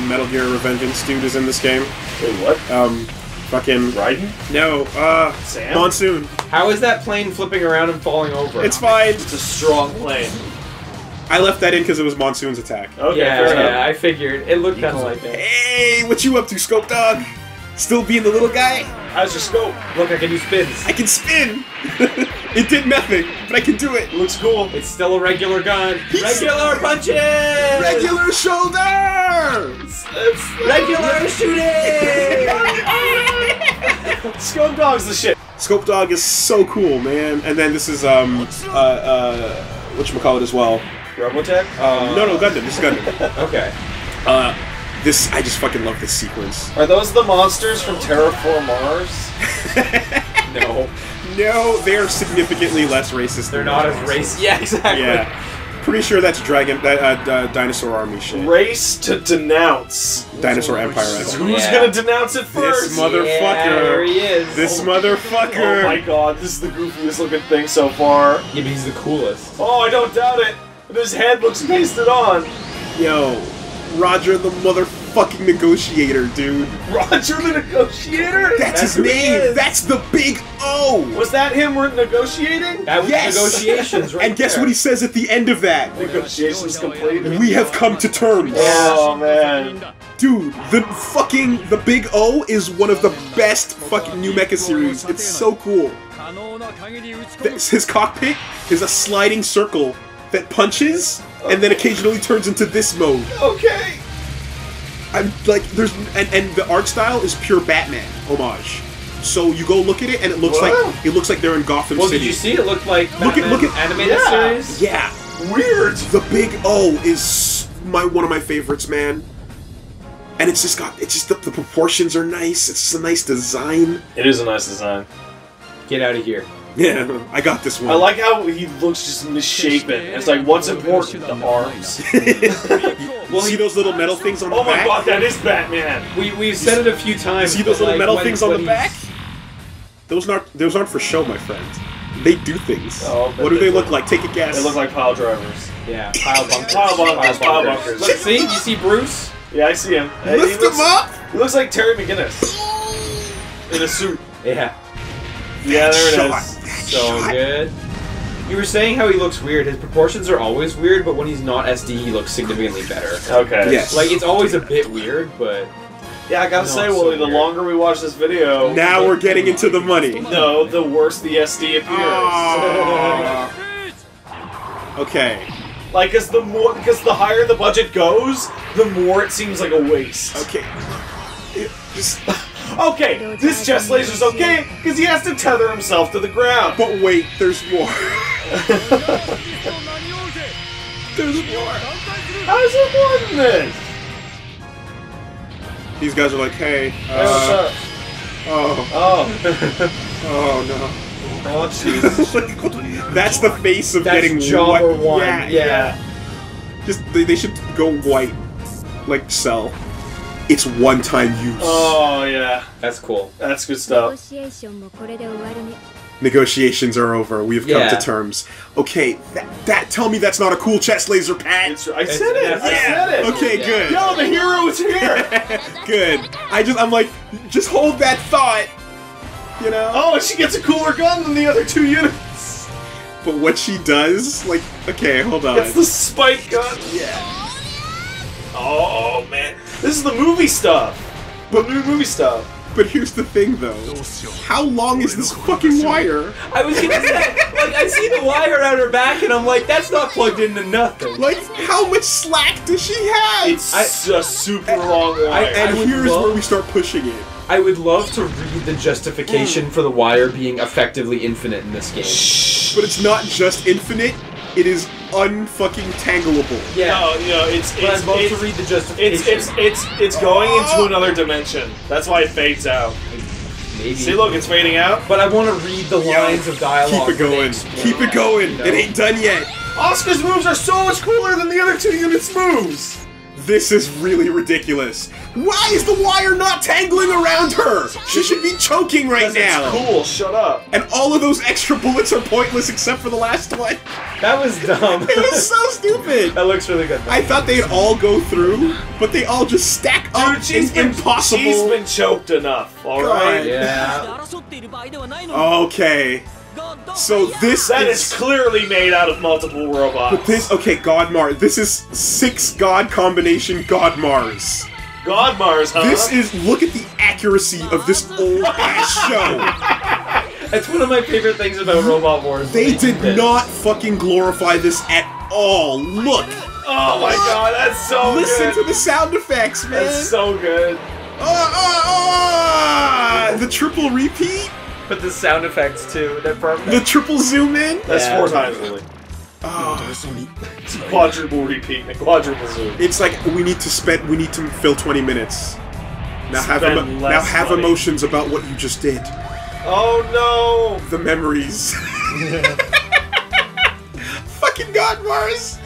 Metal Gear Revengeance dude is in this game? Wait, what? Fucking Raiden? No, Sam? Monsoon. How is that plane flipping around and falling over? It's fine. It's a strong plane. I left that in because it was Monsoon's attack. Okay, fair enough. I figured. It looked kind of like that. Hey, what you up to, Scope Dog? Still being the little guy? How's your scope? Look, I can do spins. I can spin! It did nothing, but I can do it. Looks cool. It's still a regular gun. Regular punches! Regular shoulder! Regular shooting! Scope Dog's the shit. Scope Dog is so cool, man. And then this is, whatchamacallit as well. Robotech? No, Gundam. This is Gundam. Okay. I just fucking love this sequence. Are those the monsters from Terraform Mars? No. No, they're significantly less racist. They're not as racist. Yeah, exactly. Yeah. Pretty sure that's Dinosaur Army shit. Race to denounce. Dinosaur Empire. Who's gonna denounce it first? This motherfucker. Yeah, there he is. This motherfucker. Oh my god, this is the goofiest looking thing so far. Yeah, but he's the coolest. Oh, I don't doubt it. His head looks pasted on. Yo, Roger the motherfucking negotiator, dude. Roger the negotiator? That's his name. That's the big O. Was that him negotiating? That was negotiations, right? And guess what he says at the end of that? Negotiations completed. We have come to terms. Oh man. Dude, the Big O is one of the best fucking new mecha series. It's so cool. His cockpit is a sliding circle that punches and then occasionally turns into this mode. Okay. I'm like, and the art style is pure Batman homage. So you go look at it and it looks like they're in Gotham City. Well, did you see? It looked like Batman look at animated series. Yeah. Weird. The Big O is one of my favorites, man. And it's just the proportions are nice. It's just a nice design. It is a nice design. Get out of here. Yeah, I got this one. I like how he looks just misshapen. It's like, what's important? The arms. Well, see those little metal things on the back? Oh my god, that is Batman! We've said it a few times. See those little metal things on the back? Those aren't for show, my friend. They do things. Oh, what do they look like? Take a guess. They look like pile drivers. Yeah, pile bunkers. Pile bunkers. Look, see? You see Bruce? Yeah, I see him. Lift him up! He looks like Terry McGinnis. In a suit. Yeah. Yeah, there it Shot. is. So good. You were saying how he looks weird. His proportions are always weird, but when he's not SD, he looks significantly better. Okay. Yes. Like, it's always a bit weird, but... Yeah, I gotta say, so Woolie, the weird. longer we watch this video... Now we're getting into the money. No, the worse the SD appears. Okay. Like, because the higher the budget goes, the more it seems like a waste. Okay. Okay, this chest laser's okay, because he has to tether himself to the ground. But wait, there's more. There's more. How's there more than this? These guys are like, hey, Hey, what's up? oh, Oh, no. oh, jeez. That's the face of That's getting Jobber white. 1. Yeah. Just they should go white, like Cell. It's one-time use. Oh, yeah. That's cool. That's good stuff. Negotiations are over. We have come Yeah. to terms. Okay, that tell me that's not a cool chest laser, Pat. I said it. I said it. Okay, Yeah. good. Yo, the hero is here. Good. I'm like, just hold that thought. You know? Oh, and she gets a cooler gun than the other 2 units. But what she does, like, okay, hold on. It's the spike gun. Yeah. Oh, man. This is the movie stuff. The new movie stuff. But here's the thing, though. How long is this fucking wire? I was gonna say, like, I see the wire on her back, and I'm like, that's not plugged into nothing. Like, how much slack does she have? It's a super long wire. and would here's love- where we start pushing it. I would love to read the justification for the wire being effectively infinite in this game. But it's not just infinite, it is unfucking tangleable. Yeah. No, it's But I'd love to read the justification. it's going into another dimension. That's why it fades out. Maybe. See, look, it's fading out. But I want to read the lines of dialogue. Keep it going. Keep it going. It ain't done yet. Oscar's moves are so much cooler than the other 2 units' moves. This is really ridiculous. Why is the wire not tangling around her? She should be choking right now. It's cool. Shut up. And all of those extra bullets are pointless except for the last one. That was dumb. It was so stupid. That looks really good. I thought they'd all go through, but they all just stack up. Dude, she's It's impossible. She's been choked enough. All right. Yeah. Okay. So this That is clearly made out of multiple robots. But this, okay, God Mars. This is 6 God combination God Mars. God Mars, huh? This is, look at the accuracy of this old ass show. That's one of my favorite things about Robot Wars. They did did not fucking glorify this at all. Look. Oh my god, that's so Listen good. to the sound effects, man. That's so good. The triple repeat. But the sound effects too. That part. The triple zoom in. That's Yeah. 4 times, Woolie. It's a quadruple repeat and a quadruple zoom. It's like we need to fill 20 minutes. Now have Spend less money. emotions about what you just did. Oh no! The memories. Fucking God Mars.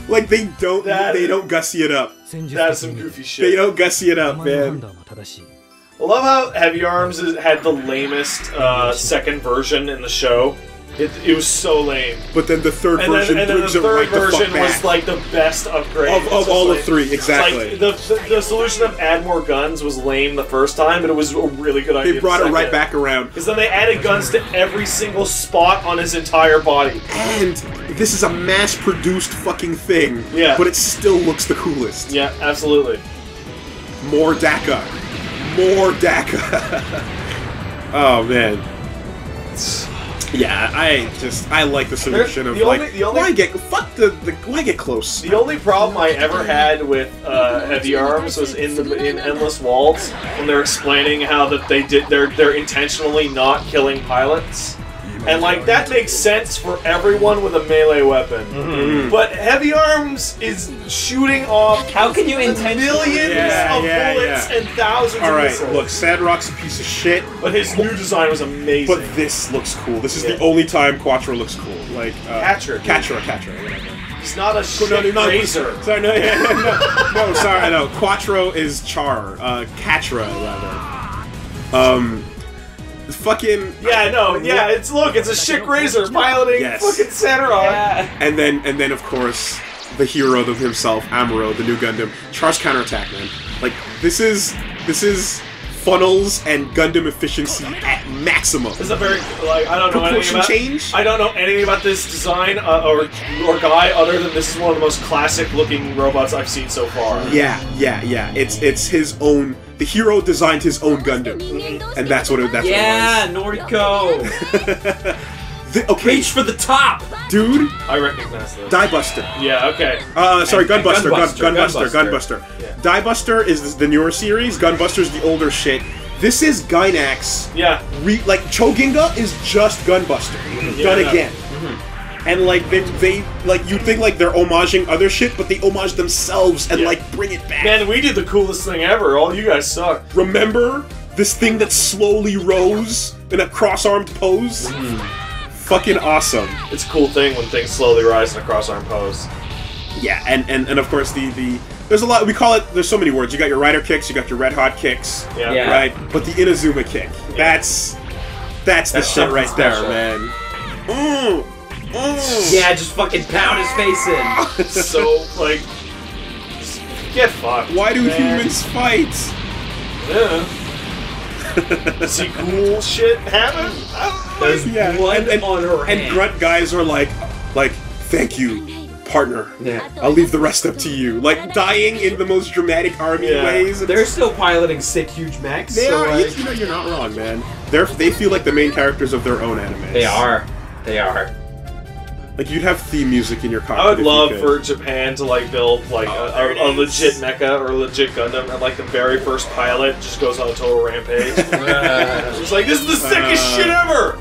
Like they don't gussy it up. That's some goofy They shit. don't gussy it up, man. I love how Heavy Arms had the lamest second version in the show. It was so lame. But then the third And version then the brings it third right the fuck version was back. like the best upgrade. Of It's just all like, of 3, exactly. Like the solution of add more guns was lame the first time, but it was a really good idea. They brought it right back around. Because then they added guns to every single spot on his entire body. And this is a mass-produced fucking thing. Yeah. But it still looks the coolest. Yeah, absolutely. More DACA. More DACA. Oh, man. Yeah, I like the solution of why get close? The only problem I ever had with Heavy Arms was in Endless Waltz when they're explaining how that they're intentionally not killing pilots. And like that makes sense for everyone with a melee weapon. Mm-hmm. But Heavy Arms is shooting off How can you intentionally? millions of bullets and thousands of Alright, missiles. look, Sandrock's a piece of shit, But his new design was amazing. but this looks cool. This is Yeah. the only time Quattro looks cool. Like, Catra. Catra, whatever. He's not a shit racer. Sorry, no, sorry, no. Quattro is Char. Catra, rather. Fucking... It's a shit razor piloting Yes. fucking Centeron. Yeah. And then, of course, the hero of himself, Amuro, the new Gundam. Charge counterattack, man. Like, this is funnels and Gundam efficiency at maximum. This is a very, like, I don't know anything about... change? I don't know anything about this design or guy other than this is one of the most classic-looking robots I've seen so far. Yeah. It's his own... The hero designed his own Gundam. And that's what it was. Noriko! Okay. Reach for the top! Dude, I recognize this. Diebuster. Yeah, okay. Sorry, Gunbuster. Gunbuster. Gunbuster. Yeah. Diebuster is the newer series. Gunbuster's the older shit. This is Gynax. Yeah. Like, Choginga is just Gunbuster. Done again. And, like, they like, you think, like, they're homaging other shit, but they homage themselves and, like, bring it back. Man, we did the coolest thing ever. All you guys suck. Remember this thing that slowly rose in a cross-armed pose? Fucking awesome. It's a cool thing when things slowly rise in a cross-arm pose. Yeah, and of course there's a lot, we call it, there's so many words. You got your rider kicks, you got your red hot kicks, Yeah. right? But the Inazuma kick, that's the shit right special. there, man. Yeah, just fucking pound his face in. So, like, get fucked. Why do man. humans fight? Yeah. See cool shit happen? There's blood on her hand. And grunt guys are like, thank you, partner. Yeah. I'll leave the rest up to you. Like, dying in the most dramatic army ways. They're still piloting sick, huge mechs. They so are. like, You know, you're not wrong, man. They feel like the main characters of their own anime. They are. Like, you'd have theme music in your cockpit. I would if love you could. for Japan to like build like a legit mecha or a legit Gundam, and like the very first pilot just goes on a total rampage. It's like, this is the sickest shit ever.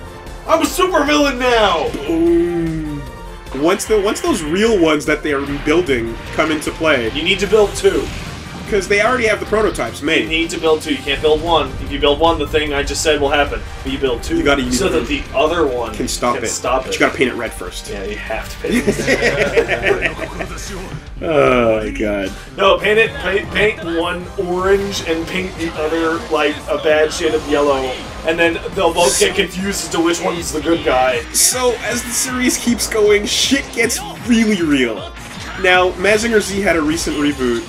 I'm a supervillain now. Boom. Once those real ones that they are building come into play, You need to build two. because they already have the prototypes You made. need to build two. You can't build one. If you build one, the thing I just said will happen. But you build two, You gotta use so it. that the other one Can stop it. Stop But it. you gotta paint it red first. Yeah, you have to paint it. Oh my god. No, paint one orange and paint the other like a bad shade of yellow, and then they'll both get confused as to which one's the good guy. So, as the series keeps going, shit gets really real. Now, Mazinger Z had a recent reboot,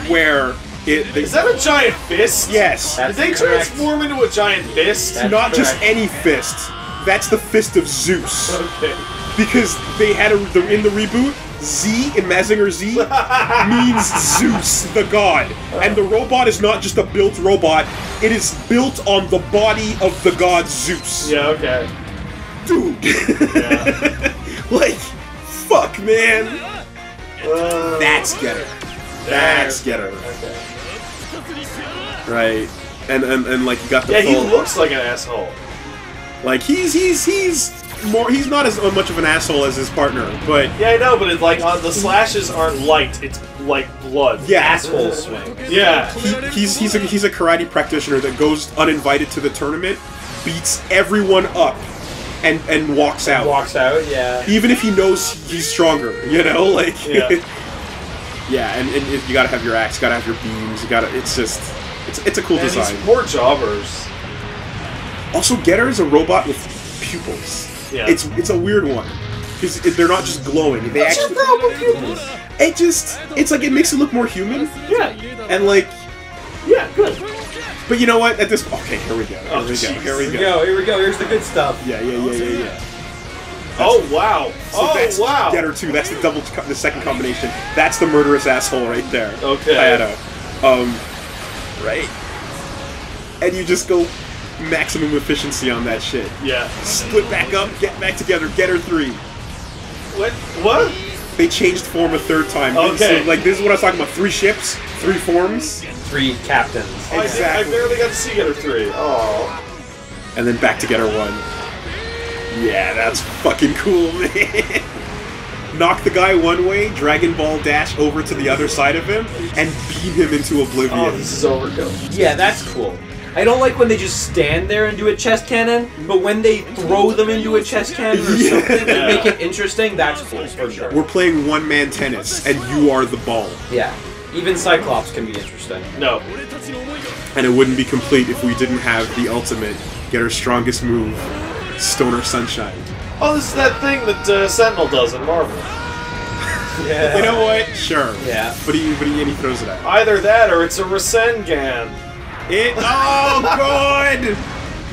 where Is that a giant fist? Yes. Did they transform into a giant fist? That's Not just correct. any fist. That's the fist of Zeus. Okay. Because they had in the reboot, Z in Mazinger Z means Zeus, the god. And the robot is not just a built robot, it is built on the body of the god Zeus. Yeah, okay. Dude. Yeah. Like, fuck, man. That's Getter. That's Getter. Okay. Right. And like, you got the Yeah, he full... looks like an asshole. Like, he's not as much of an asshole as his partner, but... Yeah, I know, but it's like the slashes aren't light. It's like blood. Yeah. Asshole swing. Yeah. He's a karate practitioner that goes uninvited to the tournament, beats everyone up, and walks out. Walks out, yeah. Even if he knows he's stronger, you know, like. Yeah. Yeah, and you gotta have your axe, you gotta have your beams, you gotta. It's just, it's a cool And design. these poor jobbers. Also, Getter is a robot with pupils. Yeah. It's a weird one. Because they're not just glowing. They What's actually. your problem with pupils? It's like it makes it look more human. Yeah. And like. Yeah, good. But you know what? At this. Okay, here we go. Here we go. jeez. Here we go. Here we go. Here's the good stuff. Yeah. Oh, wow. So that's wow. Getter 2. That's the second combination. That's the murderous asshole right there. Okay. Hayato. Right. And you just go maximum efficiency on that shit. Yeah. Split back up, get back together, Getter 3. What? They changed form a third time. Okay. So, like, this is what I was talking about. 3 ships, 3 forms, 3 captains. Exactly. I barely got to see Getter 3. Oh. and then back to Getter 1. Yeah, that's fucking cool, man. Knock the guy one way, Dragon Ball Dash over to the other side of him, and beam him into oblivion. Oh, this is overkill. Yeah, that's cool. I don't like when they just stand there and do a chest cannon, but when they throw them into a chest cannon or something to make it interesting, that's cool, for sure. We're playing one-man tennis, and you are the ball. Yeah. Even Cyclops can be interesting. No. And it wouldn't be complete if we didn't have the ultimate, Getter's strongest move, Stoner Sunshine. Oh, this is that thing that Sentinel does in Marvel. Yeah. You know what? Sure. Yeah. But he throws it out. Either that or it's a Rasengan. Oh God!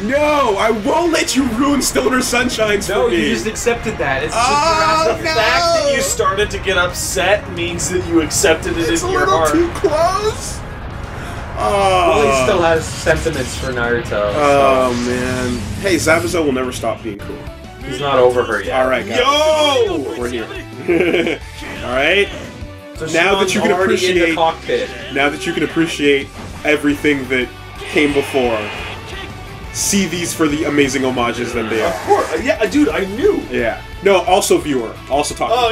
No, I won't let you ruin Stoner Sunshines No, for me. you just accepted that. It's just Oh, The fact that you started to get upset means that you accepted it It's a in your little heart. too close. Woolie still has sentiments for Naruto. Oh man. Hey, Zabuza will never stop being cool. He's not over her yet. Alright, guys. Yo! We're here. Alright? So Now that you can already in the appreciate- cockpit. Now that you can appreciate everything that came before, see these for the amazing homages that they Of are. course. Yeah, dude, I knew. Yeah. No, also viewer. Also talking. Oh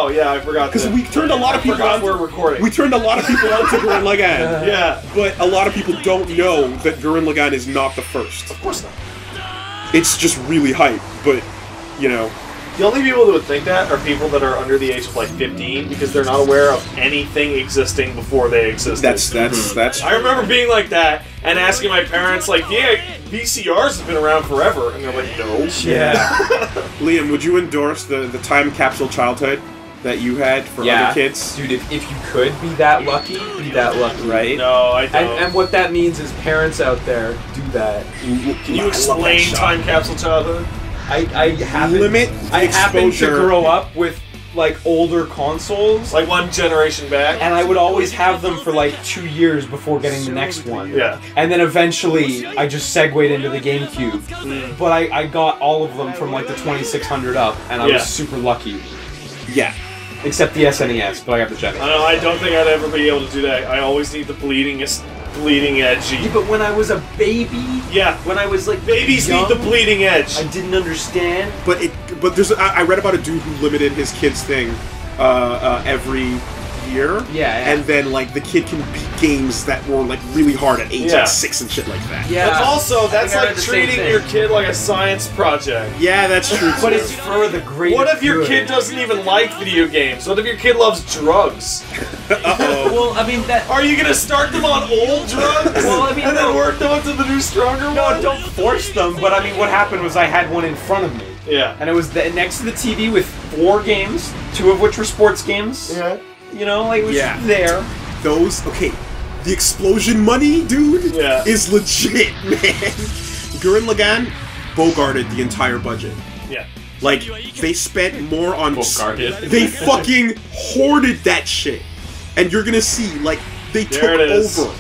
yeah, I forgot. Because that. we turned a lot of I people forgot on. we're recording. We turned a lot of people on to Gurren Lagann. Yeah. But a lot of people don't know that Gurren Lagann is not the first. Of course not. It's just really hype, but, you know. The only people that would think that are people that are under the age of like 15 because they're not aware of anything existing before they existed. That's. I remember being like that and asking my parents, like, yeah, VCRs have been around forever. And they're like, no. Yeah. Liam, would you endorse the time capsule childhood that you had for other kids? Dude, if you could be that lucky, Right? No, I don't. And what that means is parents out there, do that. Can you explain Time Capsule Childhood? I happen Limit I happen to exposure. grow up with like older consoles, Like one generation back? and I would always have them for like 2 years before getting the next one. Yeah. And then eventually I just segued into the GameCube. But I got all of them from like the 2600 up, and I Yeah. was super lucky. Yeah. Except the SNES, but I got the Genesis. I don't think I'd ever be able to do that. I always need the bleeding edgy. Yeah, but when I was a baby, Yeah. when I was like Babies young, need the bleeding edge. I didn't understand. But there's I read about a dude who limited his kid's thing every year. Yeah. And then like the kid can beat games that were like really hard at age Yeah. like 6 and shit like that. Yeah. But also, that's I like read the same treating thing. your kid like a science project. Yeah, that's true. But it's for the greater What if your good. kid doesn't even like video games? What if your kid loves drugs? Uh-oh. Well, I mean that. Are you gonna start them on old drugs? Well, I mean, and no. then work them up to the new stronger No, one? don't force them. But I mean, what happened was I had one in front of me, Yeah. and it was next to the TV with 4 games, 2 of which were sports games. Yeah. You know, like it was Yeah. just there. Okay, the explosion money, dude, Yeah. is legit, man. Gurren Lagann bogarted the entire budget. Yeah. Like, they spent more on... Bogarted. They fucking hoarded that shit. And you're gonna see, like, they There took it is. over.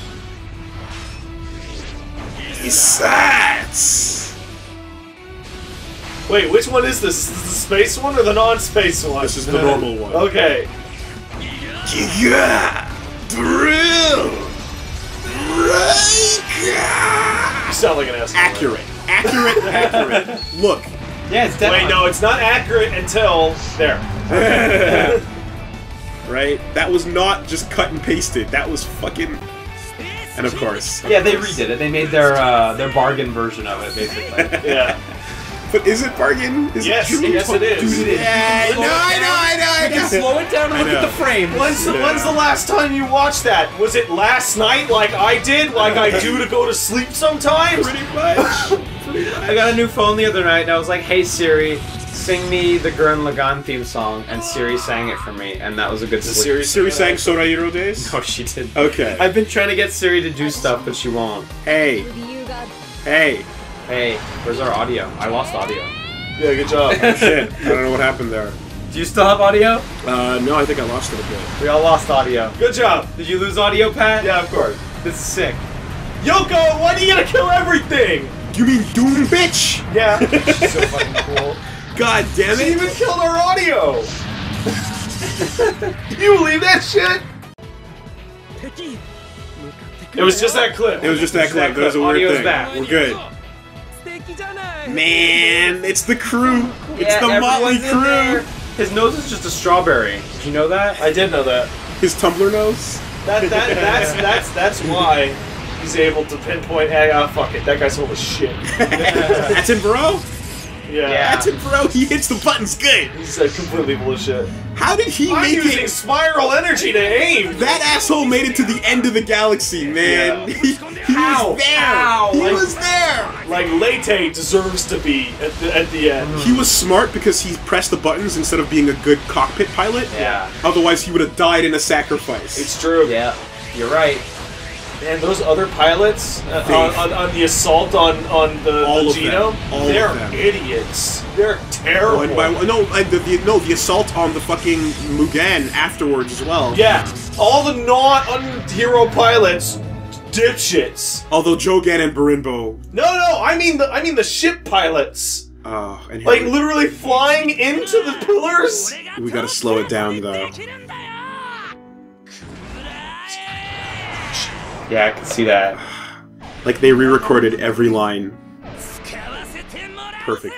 These sats! Wait, which one is this? Is this the space one or the non-space one? This is the normal one. Okay. Yeah! Drill! You sound like an asshole. Accurate. Look. Yeah, it's definitely. Wait, no, it's not accurate until there. Right? That was not just cut and pasted. That was fucking... And of course. Yeah, they redid it. They made their bargain version of it, basically. Yeah. But is it bargain? Is Yes, it true? yes it is. Dude, it is. Yeah, Slow it down. You can slow it down and look at the frame. When's the last time you watched that? Was it last night like I did? Like I do to go to sleep sometimes? Pretty much. I got a new phone the other night, and I was like, "Hey Siri, sing me the Gurren Lagann theme song," and Siri sang it for me, and that was a good sleep. Siri sang Sorairo Days? Oh, she did. Okay. I've been trying to get Siri to do stuff, but she won't. Hey. Hey. Hey, where's our audio? I lost audio. Yeah, good job. Shit. I don't know what happened there. Do you still have audio? No, I think I lost it a bit. We all lost audio. Good job. Did you lose audio, Pat? Yeah, of course. This is sick. Yoko, why do you gotta kill everything? You mean Doom, bitch? Yeah. So fucking cool. God damn She it. even killed our audio. You believe that shit? It was just that clip. It was just that clip. That was a weird Audio's thing. back. We're good. Man, it's the crew. It's the Motley everyone's in crew. there. His nose is just a strawberry. Did you know that? I did know that. His Tumblr nose. That's why he's able to pinpoint. Fuck it, that guy's full of shit. Attenborough? Yeah. That's it, bro. He hits the buttons good. He's completely bullshit. How did he I'm make using it? spiral energy to aim! That asshole made it to the end of the galaxy, man. Yeah. He was there. He was there. Like, Leyte deserves to be at the end. He was smart because he pressed the buttons instead of being a good cockpit pilot. Yeah. Otherwise, he would have died in a sacrifice. It's true. Yeah. You're right. And those other pilots on the assault on the genome, they're idiots. They're terrible. One by one. No, the assault on the fucking Mugen afterwards as well. Yeah, all the non-hero pilots, dipshits. Although Jogan and Barinbo. No, I mean the ship pilots. And Like literally flying into the pillars. we gotta slow it down though. Yeah, I can see that. Like they re-recorded every line perfectly.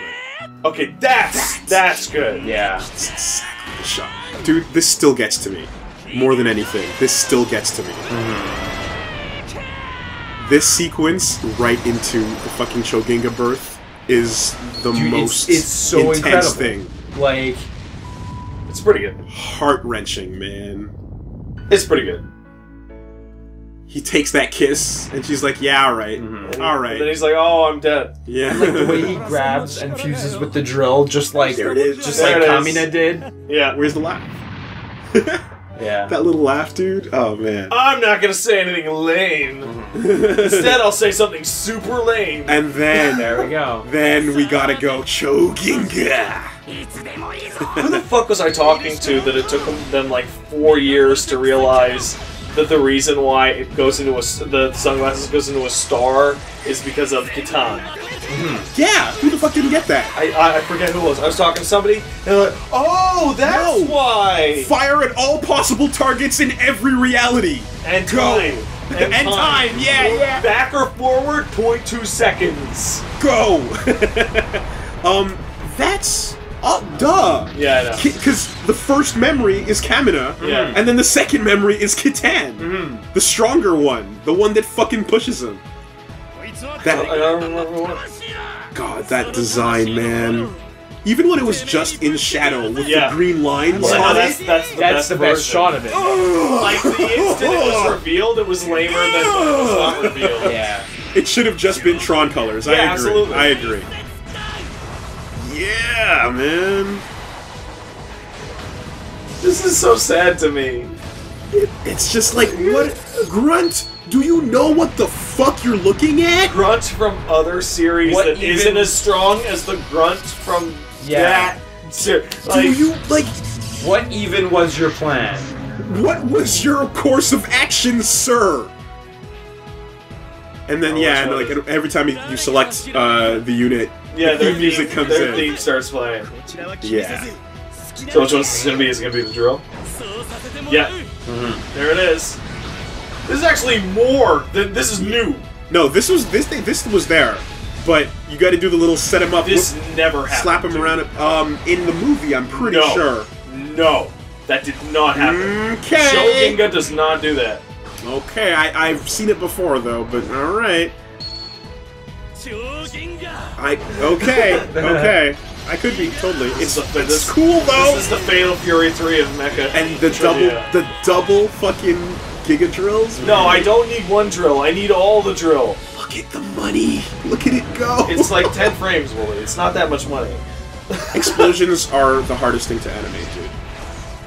Okay, that's good. Yeah. That's exactly the shot. Dude, this still gets to me. More than anything, this still gets to me. This sequence right into the fucking Choginga birth is the most it's so intense incredible. thing. Like, It's pretty good. Heart-wrenching, man. It's pretty good. He takes that kiss, and she's like, yeah, alright. And then Alright. he's like, "Oh, I'm dead." Yeah. like the way he grabs and fuses with the drill, just like There it is. just There like it is. Kamina did. Yeah. Where's the laugh? Yeah. That little laugh, dude? Oh, man. I'm not gonna say anything lame. Instead, I'll say something super lame. And then... There we go. Then we gotta go Choginga. Who the fuck was I talking to that it took them like 4 years to realize that the reason why it goes into the sunglasses goes into a star is because of Kitan? Yeah, who the fuck didn't get that? I forget who it was. I was talking to somebody, and they're like, "Oh, that's No. why." Fire at all possible targets in every reality. And Go. time. And time, yeah. Back or forward, 0.2 seconds. Go! That's... duh! Yeah, I know. Because the first memory is Kamina, Yeah. and then the second memory is Kitan. The stronger one. The one that fucking pushes him. I That... don't remember what. God, that design, man. Even when it was just in shadow with Yeah. the green lines Well, on that's it. the best best shot of it. Like, the instant it was revealed, it was lamer than when it was not revealed. Yeah. It should have just been Tron colors. I Yeah, agree. absolutely. I agree. Yeah, man. This is so sad to me. It's just like, what? Grunt, do you know what the fuck you're looking at? Grunt from other series What that even- isn't as strong as the Grunt from Yeah. that series. Do you, like, What even was your plan? what was your course of action, sir? And then, yeah, and, like, every time you select the unit, yeah, the their music comes their in. theme starts playing. Yeah. So which one is gonna be? Is it gonna be the drill? Yeah. There it is. This is actually more than this is new. No, this was there, but you got to do the little set him up, This never happened. slap him around. In the movie, I'm pretty No. sure. No, that did not happen. Okay. Shoginga does not do that. Okay, I've seen it before though, but all right. Okay. I could be totally. It's cool though. This is the Fatal Fury 3 of Mecha. And the double fucking Giga drills. No, I don't need one drill. I need all the drill. Look at the money. Look at it go. It's like 10 frames, Woolie. It's not that much money. Explosions are the hardest thing to animate, dude.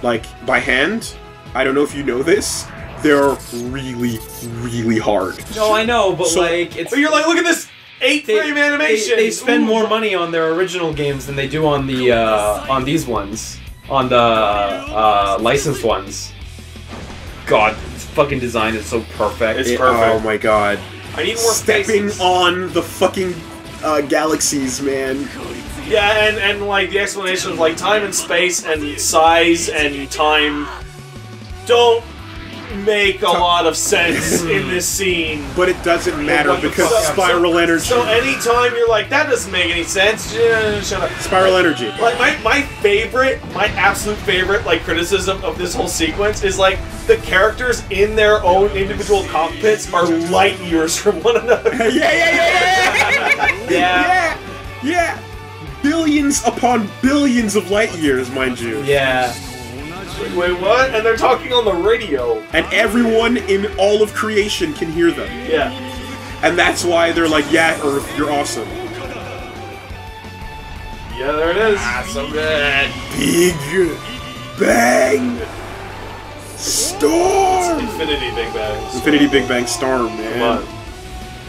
Like by hand. I don't know if you know this. They're really, really hard. No, I know, but So- like it's. But you're like, look at this 8-frame animation. They spend Ooh. more money on their original games than they do on the on these ones, on the licensed ones. God, this fucking design is so perfect. It's perfect. Oh my god. I need more Stepping faces. on the fucking galaxies, man. Yeah, and like the explanation of like time and space and size and time don't make a lot of sense in this scene. But it doesn't matter What the because fuck? spiral energy. So anytime you're like, that doesn't make any sense, shut up. Spiral energy. Like my absolute favorite like criticism of this whole sequence is like the characters in their own individual cockpits are light years from one another. Yeah. Yeah. Yeah. billions upon billions of light years, mind you. Yeah. Wait, what? And they're talking on the radio. And everyone in all of creation can hear them. Yeah. And that's why they're like, yeah, Earth, you're awesome. Yeah, there it is. Ah, so good. Big Bang Storm! Infinity Big Bang. Infinity Big Bang Storm, man. Come on.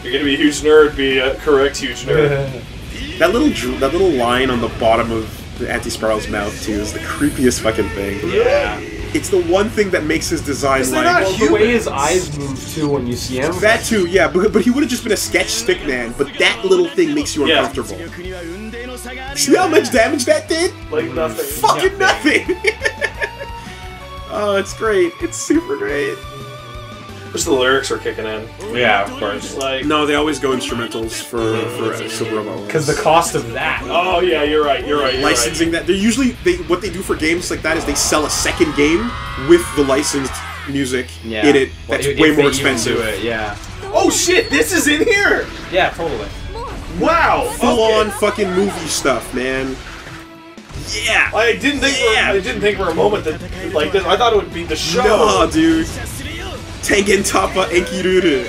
You're gonna be a huge nerd, be a correct huge nerd. That little line on the bottom of the Anti-Spiral's mouth, too, is the creepiest fucking thing. Yeah. It's the one thing that makes his design they're like... not The way his eyes move, too, when you see him. That too, yeah, but he would have just been a sketch stickman, but that little thing makes you Yeah. uncomfortable. See how much damage that did? Like nothing. Fucking nothing! Oh, it's great. It's super great. Wish the lyrics were kicking in. Yeah, of course. Like, No, they always go instrumentals for Super Robo. Because the cost of that. oh yeah, you're right. You're Licensing that, they're usually, what they do for games like that is they sell a second game with the licensed music in it that's If way they more even expensive. do it, yeah. Oh shit, this is in here! Yeah, totally. Wow! Full-on fucking movie stuff, man. Yeah! I didn't think for a moment that like this. I thought it would be the show. No, dude. Tengen Toppa Enkiruru.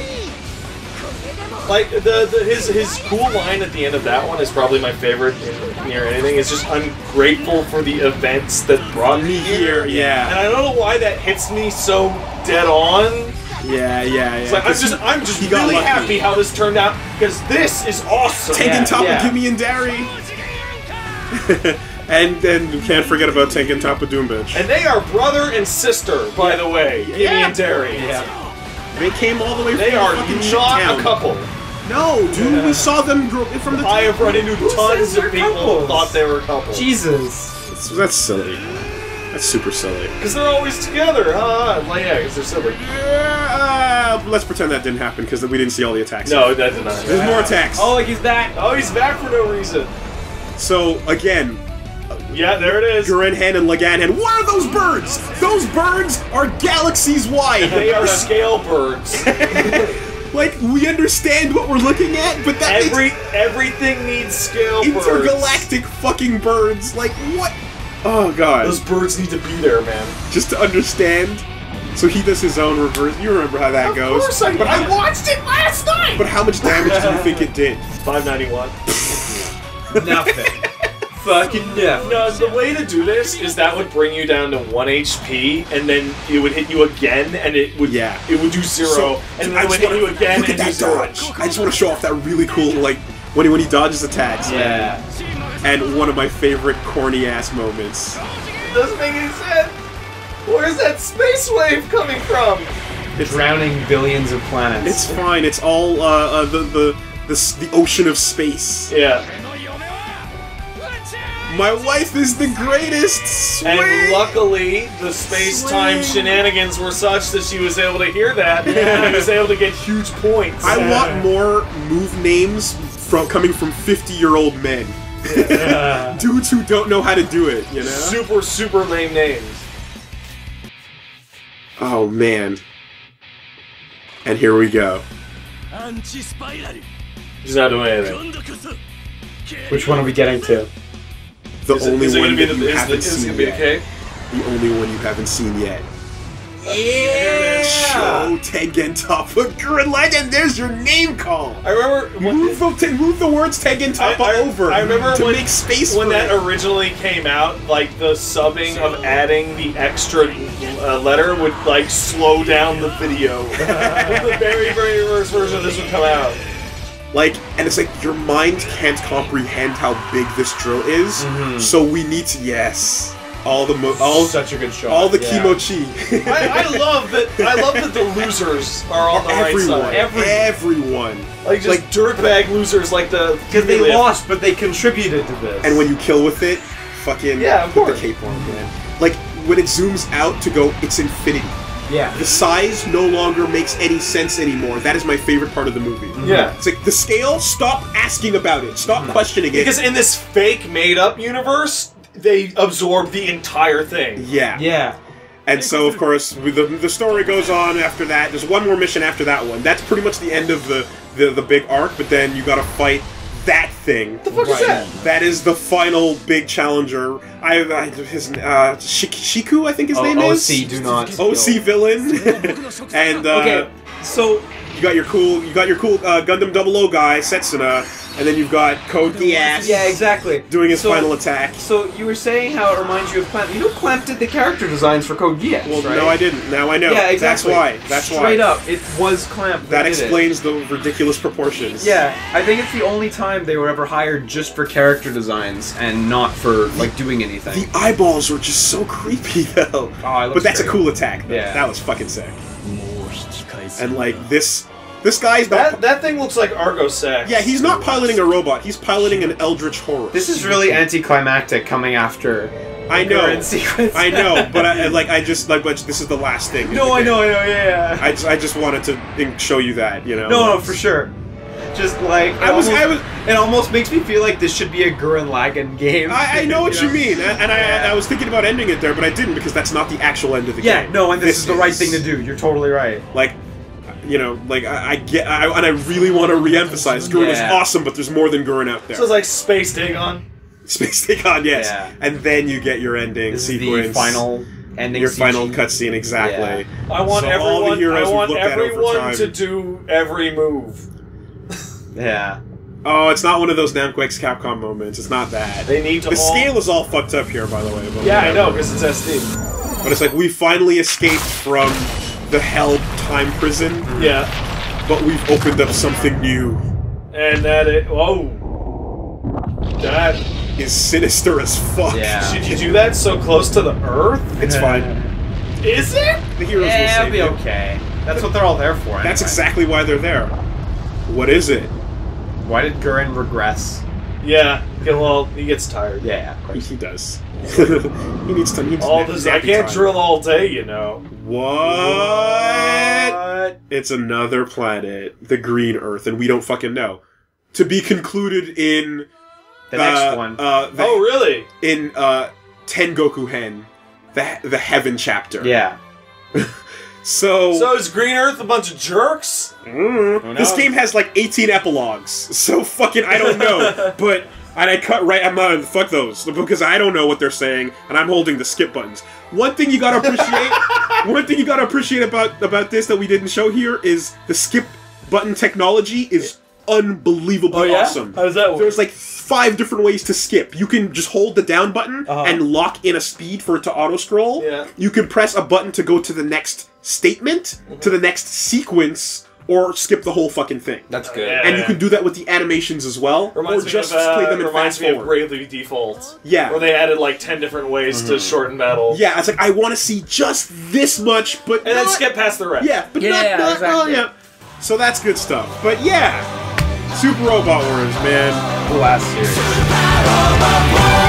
Like his cool line at the end of that one is probably my favorite near anything. It's just I'm grateful for the events that brought me here. And Yeah. I don't know why that hits me so dead on. Yeah. It's like I'm just he got really lucky. happy how this turned out because this is awesome. Tengen Toppa yeah. Gimme and Dari. and we can't forget about Tengen Toppa Doom Bitch. And they are brother and sister, by the way. Gimme and Terry. Yeah. They came all the way They from are fucking not Shittown. a couple. No, dude, we saw them grow from the I have run into tons they're of people who couples? thought they were a couple. Jesus. That's silly. That's super silly. Because they're always together, huh? Well, yeah, because they're silly. Let's pretend that didn't happen because we didn't see all the attacks. No, that did not. There's more attacks. Oh, like he's back. Oh, he's back for no reason. So, again, Yeah, there it is. Gurren-Hen and Lagann-Hen. What are those birds? Those birds are galaxies wide. They are scale birds. Like, we understand what we're looking at, but that makes Everything needs scale birds. intergalactic fucking birds. Like, what? Oh, God. Those birds need to be there, man. Just to understand. So he does his own reverse. You remember how that goes. Of course I But I watched it last night! But how much damage do you think it did? 591. Nothing. Fucking nothing. No, the way to do this is that would bring you down to 1 HP, and then it would hit you again, and it would it would do 0, So, and then I it would just hit you again look and at do that 0. dodge. I just want to show off that really cool, like, when he dodges attacks. Yeah. And one of my favorite corny ass moments. It doesn't make any sense. Where's that space wave coming from? It's Drowning billions of planets. It's fine. It's all the ocean of space. Yeah. My wife is the greatest. Swing! And luckily, the space-time shenanigans were such that she was able to hear that, and she was able to get huge points. I want more move names coming from 50-year-old men. Dudes who don't know how to do it, you know? Super lame names. Oh, man. And here we go. He's not doing anything. Which one are we getting to? The only is it one gonna be that the, you is haven't it seen gonna be the yet. cake? The only one you haven't seen yet. Yeah! Show Tengen Toppa Gurren Lagann. There's your name call. I remember Move the words Tengen Toppa over. I remember to when, make space when for that it. originally came out. Like the subbing of adding the extra letter would like slow down the video. The very first version of this would come out. Like, and it's like your mind can't comprehend how big this drill is. So we need to Such a good shot. all the yeah. kimochi. I love that. I love that the losers are on the right side. Everyone. Like just dirtbag losers, like the Because they lost, but they contributed to this. And when you kill with it, fucking Yeah, of put course. the cape on, man. Like when it zooms out to go, it's infinity. yeah. The size no longer makes any sense anymore. That is my favorite part of the movie. Yeah. It's like the scale. Stop asking about it. Stop questioning it. Because in this fake made-up universe, they absorb the entire thing. Yeah. Yeah. And so, of course, the story goes on after that. There's one more mission after that one. That's pretty much the end of the big arc, but then you gotta fight that thing. What the fuck is that? That is the final big challenger. Shiku, I think his name is. OC, do not. OC villain. And Okay, so you got your cool Gundam 00 guy, Setsuna, and then you've got Code Geass. yeah, exactly. Doing his final attack. So you were saying how it reminds you of Clamp. You know Clamp did the character designs for Code Geass, Well, right? no, I didn't. Now I know. Yeah, exactly. That's why. Straight up, it was Clamp. That did it. explains the ridiculous proportions. Yeah, I think it's the only time they were ever hired just for character designs and not for like doing anything. The eyeballs were just so creepy, though. Oh, it looks But that's great. a cool attack, though. Yeah. That was fucking sick. And, like, this guy's not... That thing looks like Argo Sax. Yeah, he's not piloting a robot. He's piloting an eldritch horror. This is really anticlimactic coming after. I know. Gurren sequence. I know, but but this is the last thing. No, I know, yeah. I just wanted to show you that, you know. No, for sure. Just like it almost makes me feel like this should be a Gurren Lagann game. I know what you mean, and I was thinking about ending it there, but I didn't because that's not the actual end of the game. Yeah, no, and this is the right thing to do. You're totally right. Like, you know, like and I really want to re-emphasize Gurren is awesome, but there's more than Gurren out there. So it's like Space Dagon. Space Dagon, yes, Yeah. and then you get your ending This sequence, is the final ending. your CG. final cutscene, exactly. I want So all the heroes we've looked at over everyone time. to do every move. Yeah. Oh, it's not one of those Namquakes Capcom moments. It's not that. They need to The all... scale is all fucked up here, by the way. But Yeah, I know, whatever. because it's SD. But it's like we finally escaped from the hell time prison, Yeah. but we've opened up something new. And that it... Whoa. That... Is sinister as fuck. Yeah. Should you do that so close to the Earth? It's fine. Is it? The heroes will Yeah, save it'll be you. okay. That's what they're all there for. That's anyway. exactly why they're there. What is it? Why did Gurren regress? Yeah. Well, he gets tired. Yeah, of course. He does. he needs to. He needs All to this... I can't drill all day, you know. What? It's another planet, the Green Earth, and we don't fucking know. To be concluded in The next one. Oh, really? In Tengoku-Hen, the Heaven chapter. Yeah. So is Green Earth a bunch of jerks? This game has like 18 epilogues, so fucking I don't know. But I cut right. I'm on fuck those because I don't know what they're saying, and I'm holding the skip buttons. One thing you gotta appreciate. One thing you gotta appreciate about this that we didn't show here is the skip button technology is unbelievably awesome. How does that work? There's like 5 different ways to skip. You can just hold the down button and lock in a speed for it to auto scroll. Yeah. You can press a button to go to the next statement, to the next sequence, or skip the whole fucking thing. That's good. Yeah. And you can do that with the animations as well, or just play them in reminds fast me of forward. Bravely Default. Yeah. Where they added like 10 different ways to shorten battle. Yeah, it's like I want to see just this much, but And then skip past the rest. Yeah, but Yeah, not exactly. oh, yeah. So that's good stuff. But yeah, Super Robot Wars, man. The last series. Robot Wars!